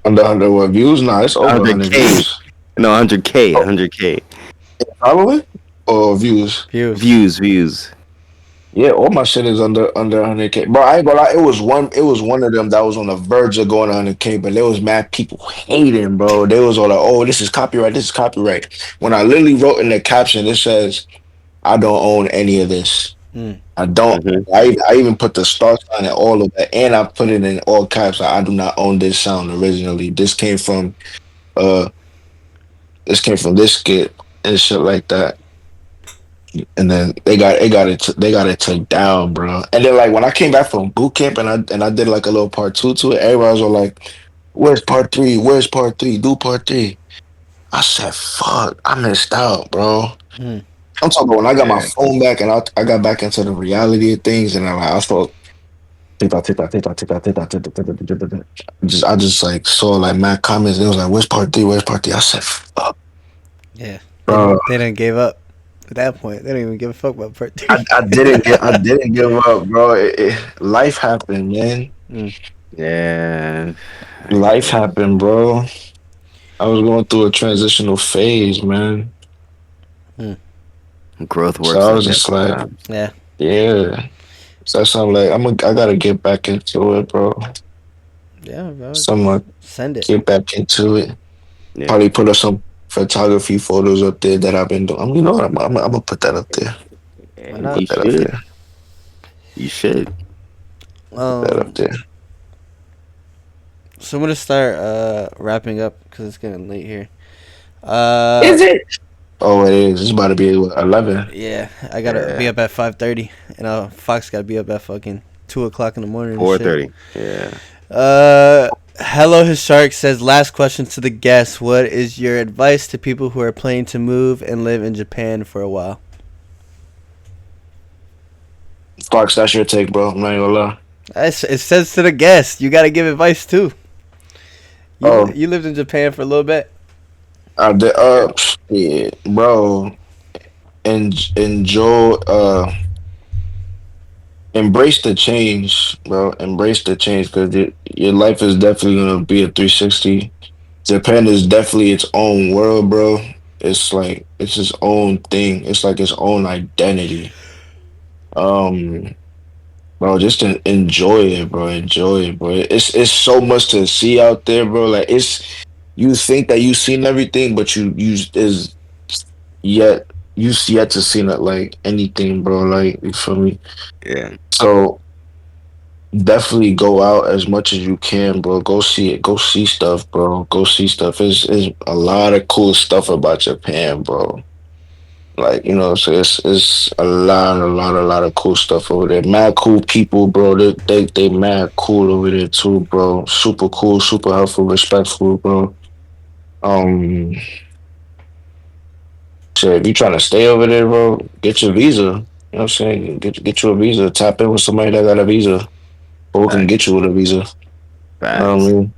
under what views? Nah, it's over 100 100K, views. no 100K, Oh, 100K following or views? Views. views. Yeah, all my shit is under 100K. Bro, I ain't gonna lie. It was one of them that was on the verge of going 100K, but there was mad people hating, bro. They was all like, "Oh, this is copyright. This is copyright." When I literally wrote in the caption, it says, "I don't own any of this. Mm. I don't." Hmm. I even put the star sign and all of that, and I put it in all caps. Like, I do not own this sound originally. Uh, this came from this skit and shit like that. And then they got it took down, bro. And then like when I came back from boot camp and I did like a little part two to it, everybody was all like, "Where's part three? Where's part three? Do part three." I said, "Fuck, I missed out, bro." Mm. I'm talking about when I got my Yeah. phone back and I got back into the reality of things and I thought I just like saw like mad comments. It was like, "Where's part three? Where's part three?" I said, "Fuck, Yeah. They bro." didn't. They didn't give up. At that point, they didn't even give a fuck about part I, three. I didn't give up, bro. Life happened, man. Mm. Yeah, I get Life it. happened, bro. I was going through a transitional phase, man. Mm. Growth So works I like was that just like, sometimes. Yeah. yeah. So that's why I'm like, I gotta get back into it, bro. Yeah, bro. So I'm Just gonna send it. get back into it. Yeah, Probably put up some photography photos up there that I've been doing. You know what? I'm gonna put that up there. Why and not? you Put that up should. there. You should. Put that up Um. there. So I'm gonna start wrapping up because it's getting late here. Uh. Is it? Oh, it is. It's about to be what, 11. Yeah, I gotta be Yeah, up at 5:30, and Fox gotta be up at fucking 2 o'clock in the morning and shit. 4:30. Yeah. Hello, his shark says. Last question to the guests: what is your advice to people who are planning to move and live in Japan for a while? Fox, that's your take, bro. I'm not gonna lie. It says to the guests, you gotta give advice too. Oh, You lived in Japan for a little bit. I did. Yeah, bro. And enjoy. embrace the change, bro. Embrace the change because your life is definitely gonna be a 360. Japan is definitely its own world, bro. It's like it's its own thing. It's like its own identity. Um, bro, just enjoy it, bro. Enjoy it, bro. It's so much to see out there, bro. Like it's you think that you've seen everything, but you is yet you've yet to see not like anything, bro. Like you feel me? Yeah. So definitely go out as much as you can, bro. Go see it. Go see stuff, bro. Go see stuff. It's a lot of cool stuff about Japan, bro. Like, so it's a lot of cool stuff over there. Mad cool people, bro. They mad cool over there too, bro. Super cool, super helpful, respectful, bro. Um, shit, if you trying to stay over there, bro, get your visa. You know what I'm saying? Get you a visa. Tap in with somebody that got a visa, or can Facts. get you with a visa. You know what I Facts. mean?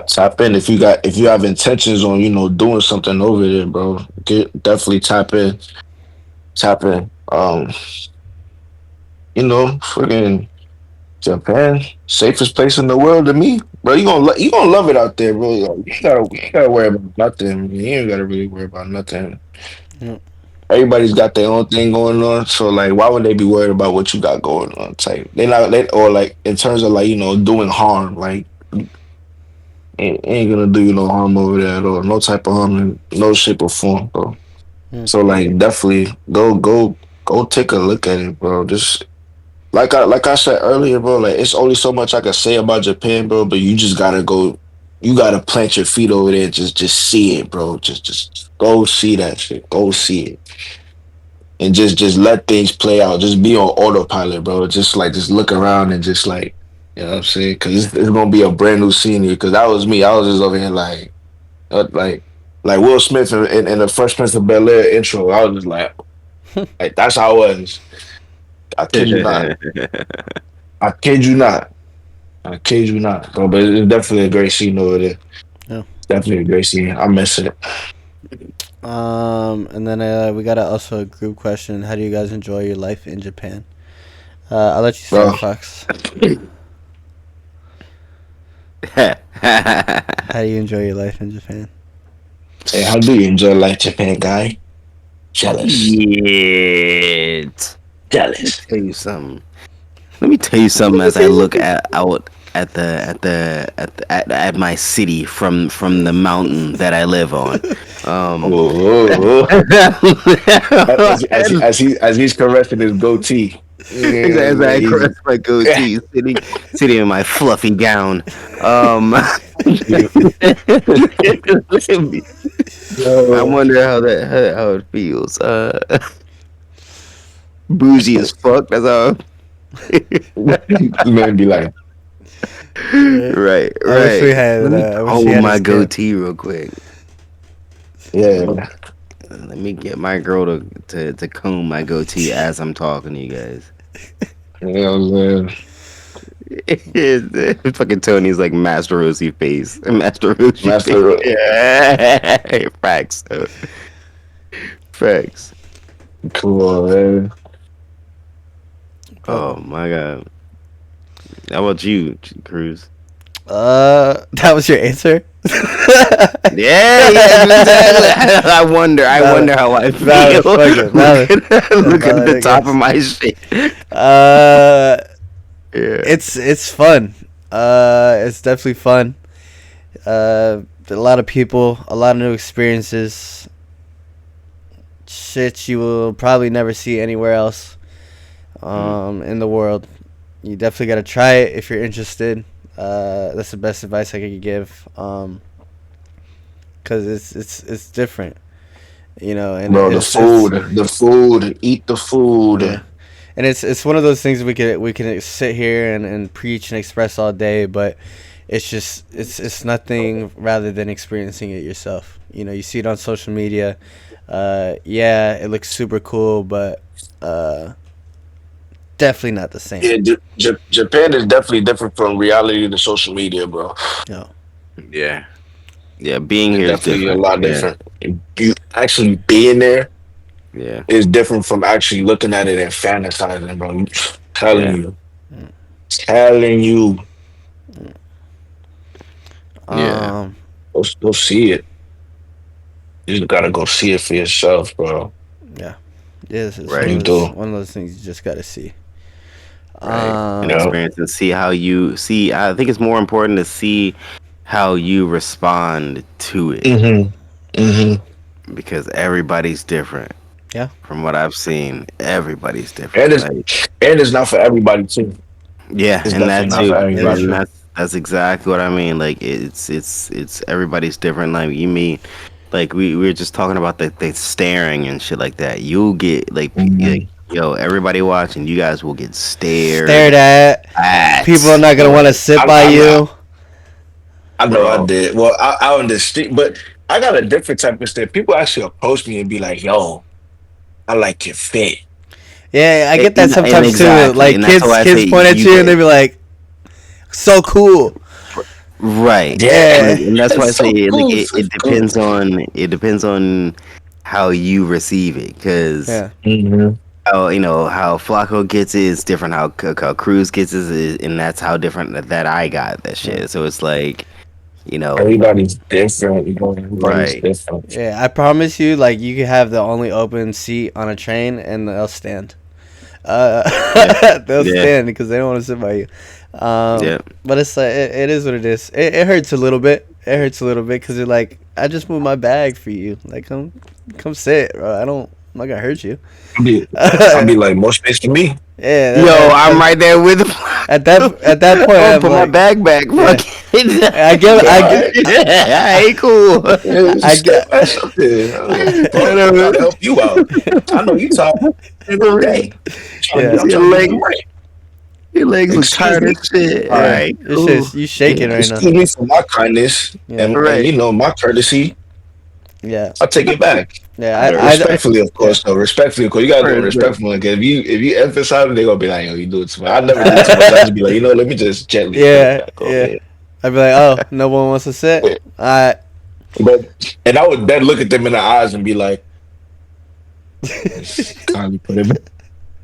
Tap in if you have intentions on doing something over there, bro. Definitely tap in, tap in. Friggin' Japan, safest place in the world to me, bro. You gonna love it out there, bro. Like, you ain't gotta worry about nothing. You ain't gotta really worry about nothing. Yeah. Everybody's got their own thing going on, so like, why would they be worried about what you got going on? Type they or like in terms of like doing harm, like ain't gonna do you no harm over there at all. No type of harm in no shape or form, bro. Mm. So like, definitely go take a look at it, bro. Just like I said earlier, bro, like it's only so much I can say about Japan, bro, but you just gotta go you gotta plant your feet over there, just see it, bro. Just go see that shit. Go see it. And just let things play out. Just be on autopilot, bro. Just look around and just like what I'm saying? Cause it's gonna be a brand new scene here. Cause that was me. I was just over here uh, like like Will Smith in the Fresh Prince of Bel Air intro. I was just like that's how I was. I kid you not. I kid you not. I kid you not, bro. But it's definitely a great scene over there. Yeah. Definitely a great scene. I miss it, And then we got also a group question. How do you guys enjoy your life in Japan? I'll let you start, bro. Fox. How do you enjoy your life in Japan? Hey, how do you enjoy life, Japan guy? Jealous, Shit. Let me jealous. tell you something. Let me tell you something as I look out at my city from the mountain that I live on. Oh, Um, oh, oh. as As he's caressing his goatee. Yeah, I caress he's, my goatee, sitting in my fluffy gown. Um, I yo, wonder how it feels. Bougie as fuck. That's how. man be like, Right, I wish we right. had. Let me I wish he comb had my his kid. goatee real quick. yeah, Let me get my girl to comb my goatee as I'm talking to you guys. man. Fucking Tony's like Master Rosie face. Master Rosie face. Master, Yeah. Facts. Facts. come on, man. But Oh my god. How about you, Cruz? that was your answer. Yeah, yes, exactly. I Valid, wonder how I valid, feel. fuck it, valid, Look at valid, the I top of guess. my shit. Uh, Yeah. it's fun. It's definitely fun. A lot of people, a lot of new experiences. Shit you will probably never see anywhere else in the world. You definitely got to try it if you're interested. That's the best advice I could give. Cause it's different, and Bro, it's the food, eat the yeah, food. and it's one of those things we can sit here and preach and express all day, but it's just it's nothing rather than experiencing it yourself. You see it on social media. Yeah, it looks super cool, but definitely not the same. Yeah, Japan is definitely different from reality to social media, bro. No. Yeah. Yeah, being It's here is definitely a different. lot Yeah. different. You actually being there, Yeah. is different from actually looking at it and fantasizing, bro. Telling Yeah. you, telling you, yeah. Um, Go see it. You just gotta go see it for yourself, bro. yeah, yes, it's Right. You do. one of those things you just gotta see. Right. You Um, know. Experience and see how you see. I think it's more important to see how you respond to it Mm-hmm. Mm-hmm. because everybody's different. yeah, From what I've seen, everybody's And different. it's Like, and it's not for everybody too. yeah, It's and definitely that not too, for very everybody. and true. that's exactly what I mean. Like, it's everybody's different. Like, you mean, like we were just talking about the staring and shit like that. You'll get like Mm-hmm. yo, everybody watching, you guys will get Stared stared at. People are at, not gonna want to Bro, sit I, by I, you. I know I bro. did. Well, out in the street, but I got a different type of step. People actually approach me and be like, "Yo, I like your fit." Yeah, I get that And sometimes too. exactly, Like and that's why I say kids point at you you and they get be like, "So cool." right, Yeah, Yeah, and that's why I it's say so like cool. So it cool. depends on how you receive it, because yeah, Hmm. how how Flacco gets it is different. How Cruz gets it is, and that's how different that I got that yeah, shit. So it's like you know, Everybody's different. You know, everybody's right? different. yeah. I promise you, like you could have the only open seat on a train and they'll stand. Yeah, They'll yeah, stand because they don't want to sit by you. yeah. But it's like it is what it is. It hurts a little bit. It hurts a little bit because you're like, I just moved my bag for you. Like, come sit, bro. I'm not gonna hurt you. I'll be, I'll Yeah, be like, more space for me. Yo, I'm right there with at that point, oh, I'm put my like, bag back. yeah. Fuck it. I give All I gi- right, Hey, cool. yeah, I just step get. ass up there. Fuck, I'm trying Whatever. to help you out. I know you tired every day. Yeah, I'm Your trying to get you leg, right. your legs look Excuse tired me. as shit. All yeah. right, It's cool. just you shaking right now. Excuse me for my kindness Yeah, and Right. you know my courtesy. yeah, I'll take it back. yeah. Respectfully, of Yeah, course, though. Respectfully, of course. You gotta do it Right. respectfully. Like if you emphasize it, they're gonna be like, "Yo, you do it too much." I never do too much. I just be like, let me just gently put it yeah, back over yeah. here. I'd be like, oh, no one wants to sit. Yeah. All right. But I would then look at them in the eyes and be like, "Just kindly put it back."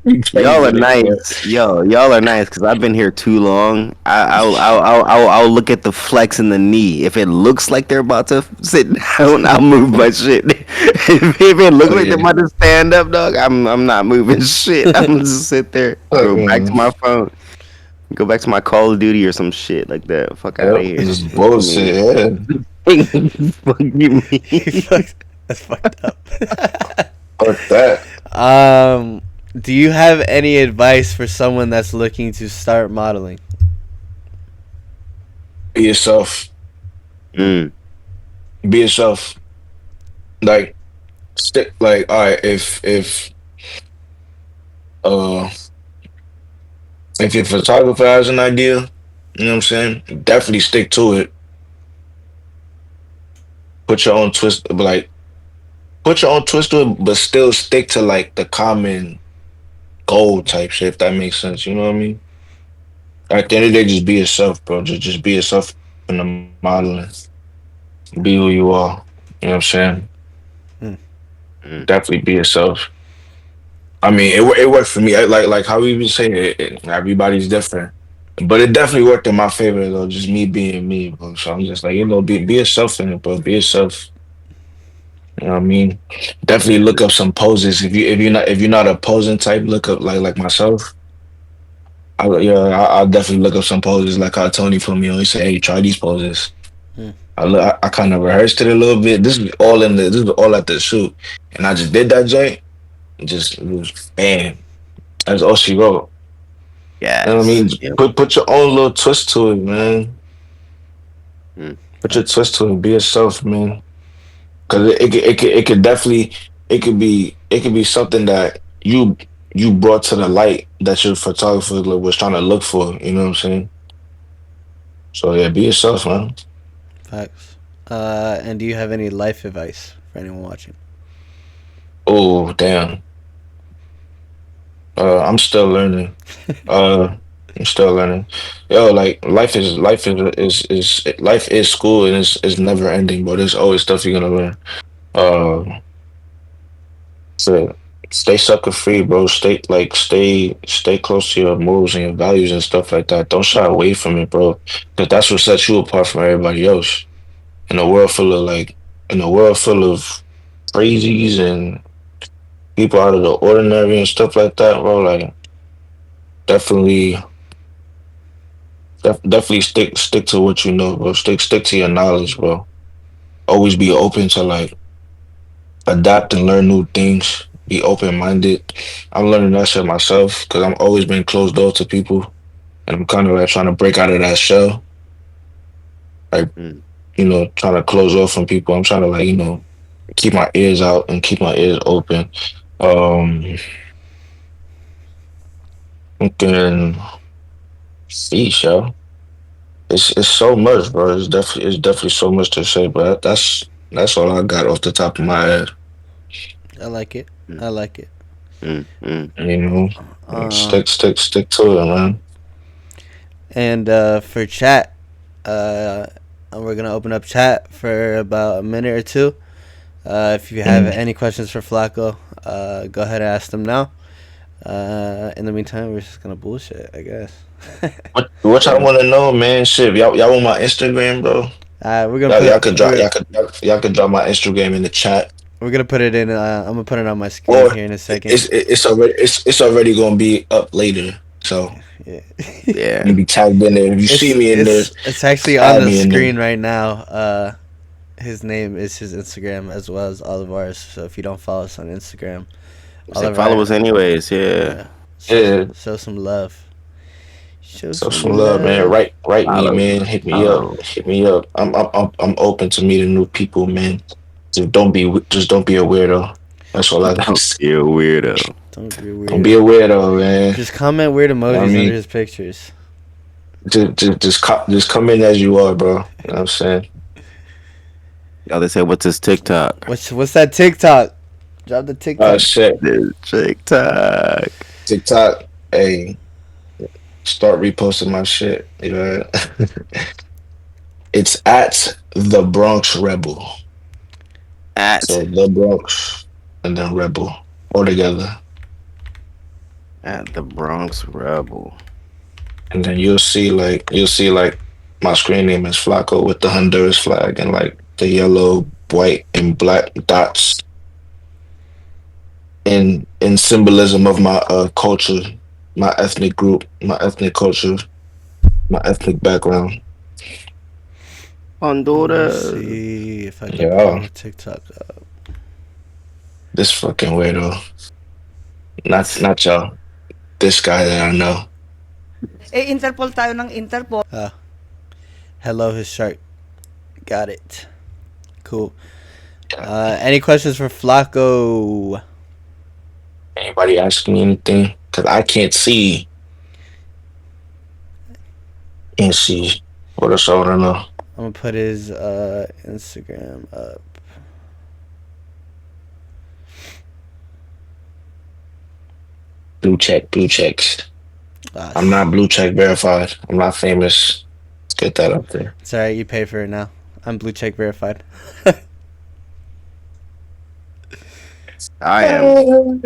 You Y'all are playing it, bro. nice, yo. Y'all are nice because I've been here too long. I'll look at the flex in the knee. If it looks like they're about to sit down, I'll move my shit. If it looks Oh like they're yeah. about to stand up, dog, I'm not moving shit. I'm gonna just sit there, go back to Mm. my phone, go back to my Call of Duty or some shit like that. Fuck out of Yep. here. Just Fuck you mean? bullshit. Yeah. Fuck you mean? That's fucked up. Fuck that. Do you have any advice for someone that's looking to start modeling? Be yourself. Mm, Be yourself. Like stick. Like all right. Uh if your photographer has an idea, you know what I'm saying? Definitely stick to it. Put your own twist, but like put your own twist to it, but still stick to like the common goal type shit. If that makes sense, you know what I mean? At the end of the day, just be yourself, bro. Just be yourself in the modeling. Be who you are. You know what I'm saying? Hmm. mm, Definitely be yourself. I mean, it worked for me. Like how we been saying everybody's different, but it definitely worked in my favor though. Just me being me, bro. So I'm just like, be yourself in it, bro. Be yourself. You know what I mean? Definitely look up some poses. If you're not a posing type, look up like myself. I'll definitely look up some poses like how Tony put me on. He said, "Hey, try these poses." Hmm. I kind of rehearsed it a little bit. This is all at the shoot, and I just did that joint. It was bam. That's all she wrote. You know what I yes. mean? Yep. Put your own little twist to it, man. Mm, Put your twist to it. Be yourself, man. Because it could definitely it could be something that you brought to the light that your photographer was trying to look for. You know what I'm saying? So yeah, be yourself, man. Facts. And do you have any life advice for anyone watching? Oh damn. I'm still learning. I'm still learning. Yo, like life is school and it's never ending, but there's always stuff you're gonna learn. Uh, so stay sucker free, bro. Stay close to your morals and your values and stuff like that. Don't shy away from it, bro. Because that's what sets you apart from everybody else. In a world full of in a world full of crazies and people out of the ordinary and stuff like that, bro. Like definitely, definitely stick to what you know, bro. Stick to your knowledge, bro. Always be open to adapt and learn new things. Be open minded. I'm learning that shit myself because I'm always been closed off to people, and I'm kind of like trying to break out of that shell. Like Mm. trying to close off from people. I'm trying to keep my ears out and keep my ears open. Um, and then sheesh, yo. It's so much, bro. It's definitely so much to say, but that's all I got off the top of my head. I like it. Mm. I like it. Mm. You know, Um, stick to it, man. and for chat, uh, we're gonna open up chat for about a minute or two. If you have Mm. any questions for Flacco, go ahead and ask them now. In the meantime, we're just gonna bullshit, I guess. What y'all want to know, man? Shit, y'all want my Instagram, bro? We're gonna Y'all, put y'all it. could drop y'all could drop my Instagram in the chat, We're gonna put it in. I'm gonna put it on my screen or here in a second. it's already gonna be up later. So Yeah. Yeah. you be tagged in there. If you see it's me in there, it's actually on tag the me in there. screen right now. His name is his Instagram as well as all of ours. So if you don't follow us on Instagram, all Say of follow us our anyways. Yeah. Yeah, show some love. Show so some some love, man. love. Write me, Follow. man. Hit me up. Follow. Hit me up. I'm open to meeting new people, man. Just don't be a weirdo. That's all I got to Don't say. be a weirdo. Don't be a Don't be a weirdo. weirdo, man. Just comment weird You know what I emojis under mean? his pictures. Just come in as you are, bro. You know what I'm saying? Y'all, they say, what's this TikTok? What's that TikTok? Drop the TikTok. Shit. This TikTok. TikTok, hey, start reposting my shit. You know, it's at the Bronx Rebel. At So the Bronx and then Rebel all together, at the Bronx Rebel. and then you'll see my screen name is Flacko with the Honduras flag and like the yellow, white, and black dots in symbolism of my culture, my ethnic group, my ethnic culture, my ethnic background. Let me Honduras. see if I can pull Yeah, the TikTok up. this fucking weirdo. Not y'all. This guy that I know. Eh, Interpol tayo ng Interpol. Hello, his shark. Got it. Cool. Any questions for Flacco? Anybody asking me anything? Cause I can't see. Can't see. What else I wanna know? I'm gonna put his Instagram up. Blue checks. Ah, I'm not blue check verified. I'm not famous. Let's get that up there. it's alright. You pay for it now. I'm blue check verified. I am.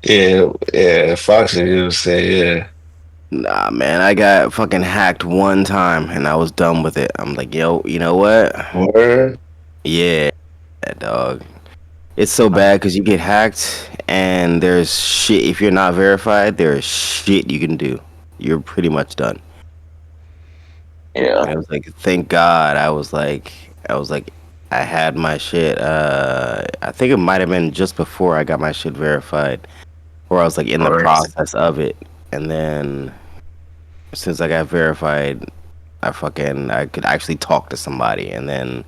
Yeah. Foxy, you say yeah. Nah, man, I got fucking hacked one time and I was done with it. I'm like, yo, you know what? Word. Yeah, dog. It's so bad because you get hacked and there's shit. If you're not verified, there's shit you can do. You're pretty much done. Yeah. And I was like, thank God. I was like, I had my shit. I think it might have been just before I got my shit verified, or I was like in the Word. process of it. And then since I got verified, I could actually talk to somebody, and then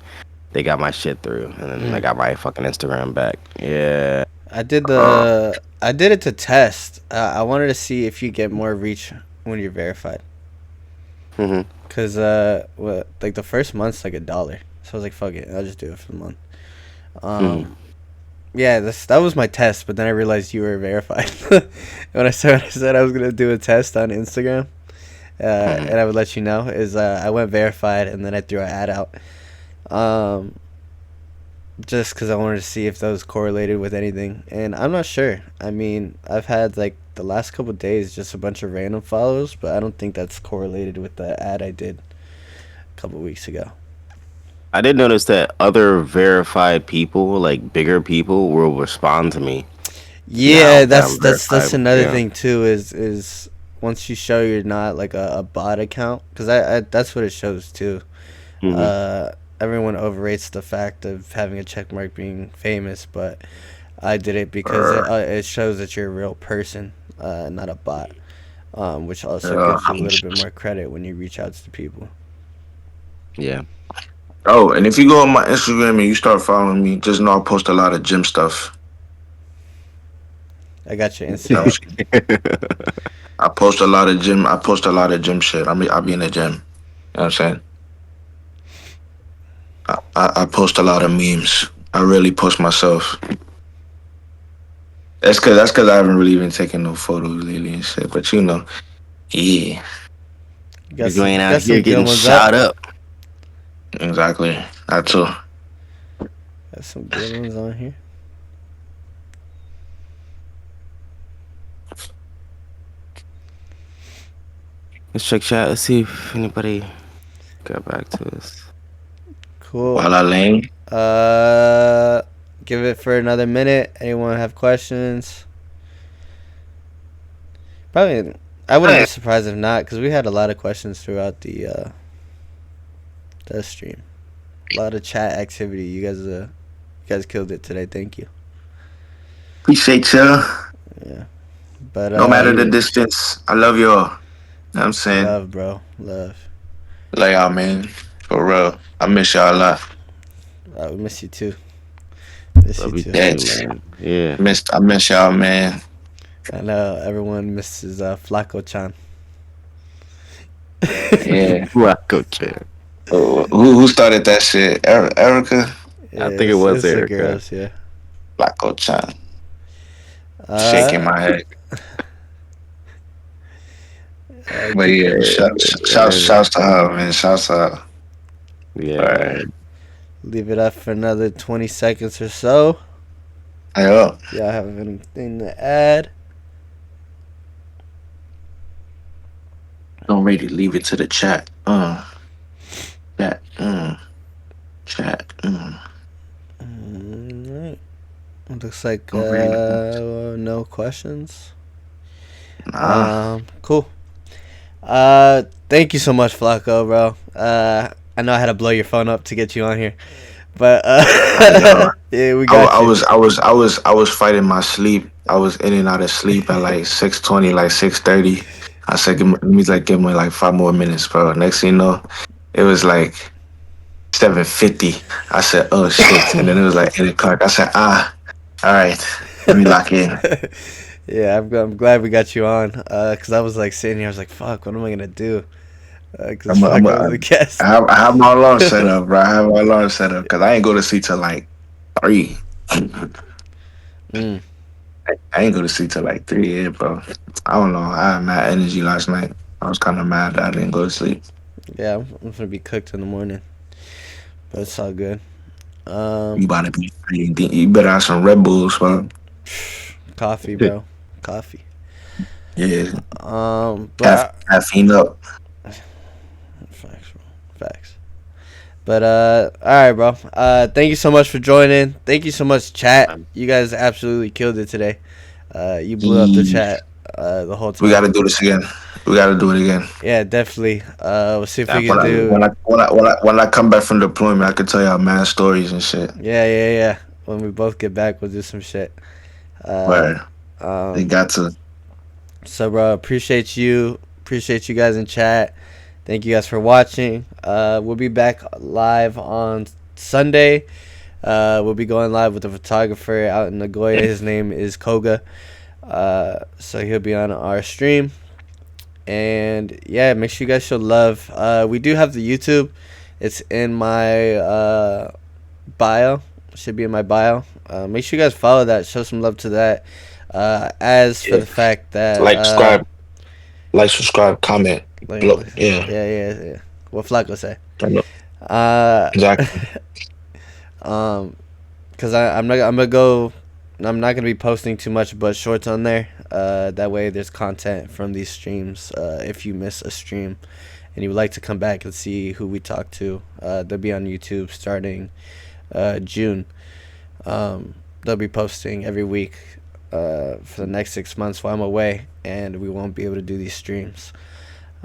they got my shit through, and then I got my fucking Instagram back. Yeah. I did it to test. I wanted to see if you get more reach when you're verified. hmm Cause like the first month's like $1, so I was like, fuck it, I'll just do it for the month. Mhm. Yeah, that was my test, but then I realized you were verified. When I said I was gonna do a test on Instagram, and I would let you know, is I went verified and then I threw an ad out. just because I wanted to see if those correlated with anything, and I'm not sure. I mean, I've had like the last couple days just a bunch of random follows, but I don't think that's correlated with the ad I did a couple weeks ago. I did notice that other verified people, like bigger people, will respond to me. Yeah, Now that that's I'm that's that's verified, another yeah. thing too. Is once you show you're not like a bot account, because I that's what it shows too. Hmm. Uh, Everyone overrates the fact of having a check mark being famous, but I did it because it shows that you're a real person, not a bot. Which also gives you a little bit more credit when you reach out to people. Yeah. Oh, and if you go on my Instagram and you start following me, just know I post a lot of gym stuff. I got your You know, Instagram. I post a lot of gym. I post a lot of gym shit. I be in the gym. You know what I'm saying? I post a lot of memes. I really post myself. That's cause I haven't really been taking no photos lately and shit. But you know, yeah, You ain't out Got here some good getting ones up. shot up. exactly. That too. Got some good ones on here. Let's check chat. Let's see if anybody got back to us. Cool. While I lane, Uh, Give it for another minute. Anyone have questions? Probably. I wouldn't be surprised if not, because we had a lot of questions throughout the stream. A lot of chat activity. You guys killed it today. Thank you. appreciate ya. Yeah. But No matter the distance, I love y'all. You know what I'm saying? love, bro. Love. Love y'all, man. For real. I miss y'all a lot. We miss you too. Miss you Love you too. too, Yes. man. Yeah. I miss y'all, man. I know everyone misses Flacko-chan. Yeah. Flacko chair. Who started that shit? Erica? I think it was It's the Erica. girls, yeah. Flacko Chan. Shaking Uh, my head. But keep yeah, shouts to her, man. Shouts to her. Yeah, All right. man. leave it up for another 20 seconds or so. Hey up. Y'all have anything to add? Don't really leave it to the chat. Chat. Chat. Alright. Looks like Don't really. no questions. Nah. Cool. Thank you so much, Flacco, bro. I know I had to blow your phone up to get you on here, but yeah, we got I you. was I was I was I was fighting my sleep. I was in and out of sleep at like 6:20, like 6:30. I said, give me like 5 more minutes, bro. Next thing you know, it was like 7:50. I said, oh shit, and then it was like 8 o'clock. I said, all right, let me lock in. Yeah, I'm glad we got you on. Cause I was like sitting here, I was like, "Fuck, what am I gonna do?" Cause Flacco was a guest. I have my alarm set up, bro. I have my alarm set up because I ain't go to sleep till like 3. Mm. I ain't go to sleep till like 3, yeah, bro. I don't know. I had mad energy last night. I was kind of mad that I didn't go to sleep. Yeah, I'm gonna be cooked in the morning, but it's all good. You better be. You better have some Red Bulls, bro. Coffee, bro, coffee. Yeah, But caffeine up. facts, bro, facts. But all right, bro. Thank you so much for joining. Thank you so much, chat. You guys absolutely killed it today. You blew up the chat the whole time. We got to do this again. We got to do it again. Yeah, definitely. We'll see if we can Definitely. do. When I come back from deployment, I can tell y'all mad stories and shit. Yeah. When we both get back, we'll do some shit. Where they got to. So, bro, appreciate you. Appreciate you guys in chat. Thank you guys for watching. We'll be back live on Sunday. We'll be going live with a photographer out in Nagoya. His name is Koga. So he'll be on our stream. And yeah, make sure you guys show love. We do have the YouTube. It's in my bio. Should be in my bio. Make sure you guys follow that. Show some love to that. As for the fact that subscribe, comment. What Flacco say? I know. Uh, Exactly. because I'm not gonna be posting too much but shorts on there. That way there's content from these streams. If you miss a stream and you would like to come back and see who we talk to, they'll be on YouTube starting June. They'll be posting every week for the next 6 months while I'm away, and we won't be able to do these streams.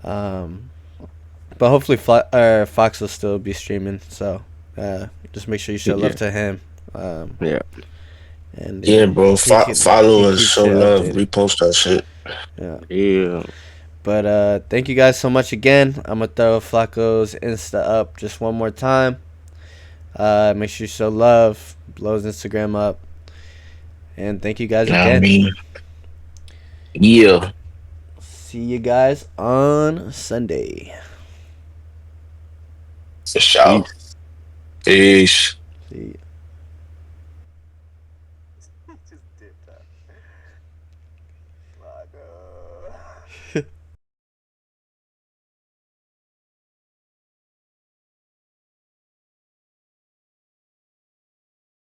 But hopefully Fox will still be streaming, so just make sure you show love to him. Yeah. And Yeah, bro. Follow us, keeps show you love, updated. repost that shit. Yeah. But thank you guys so much again. I'm gonna throw Flacco's Insta up just one more time. Make sure you show love, blow his Instagram up, and thank you guys Know what I again. mean? Yeah. See you guys on Sunday. For sure. Peace. See ya.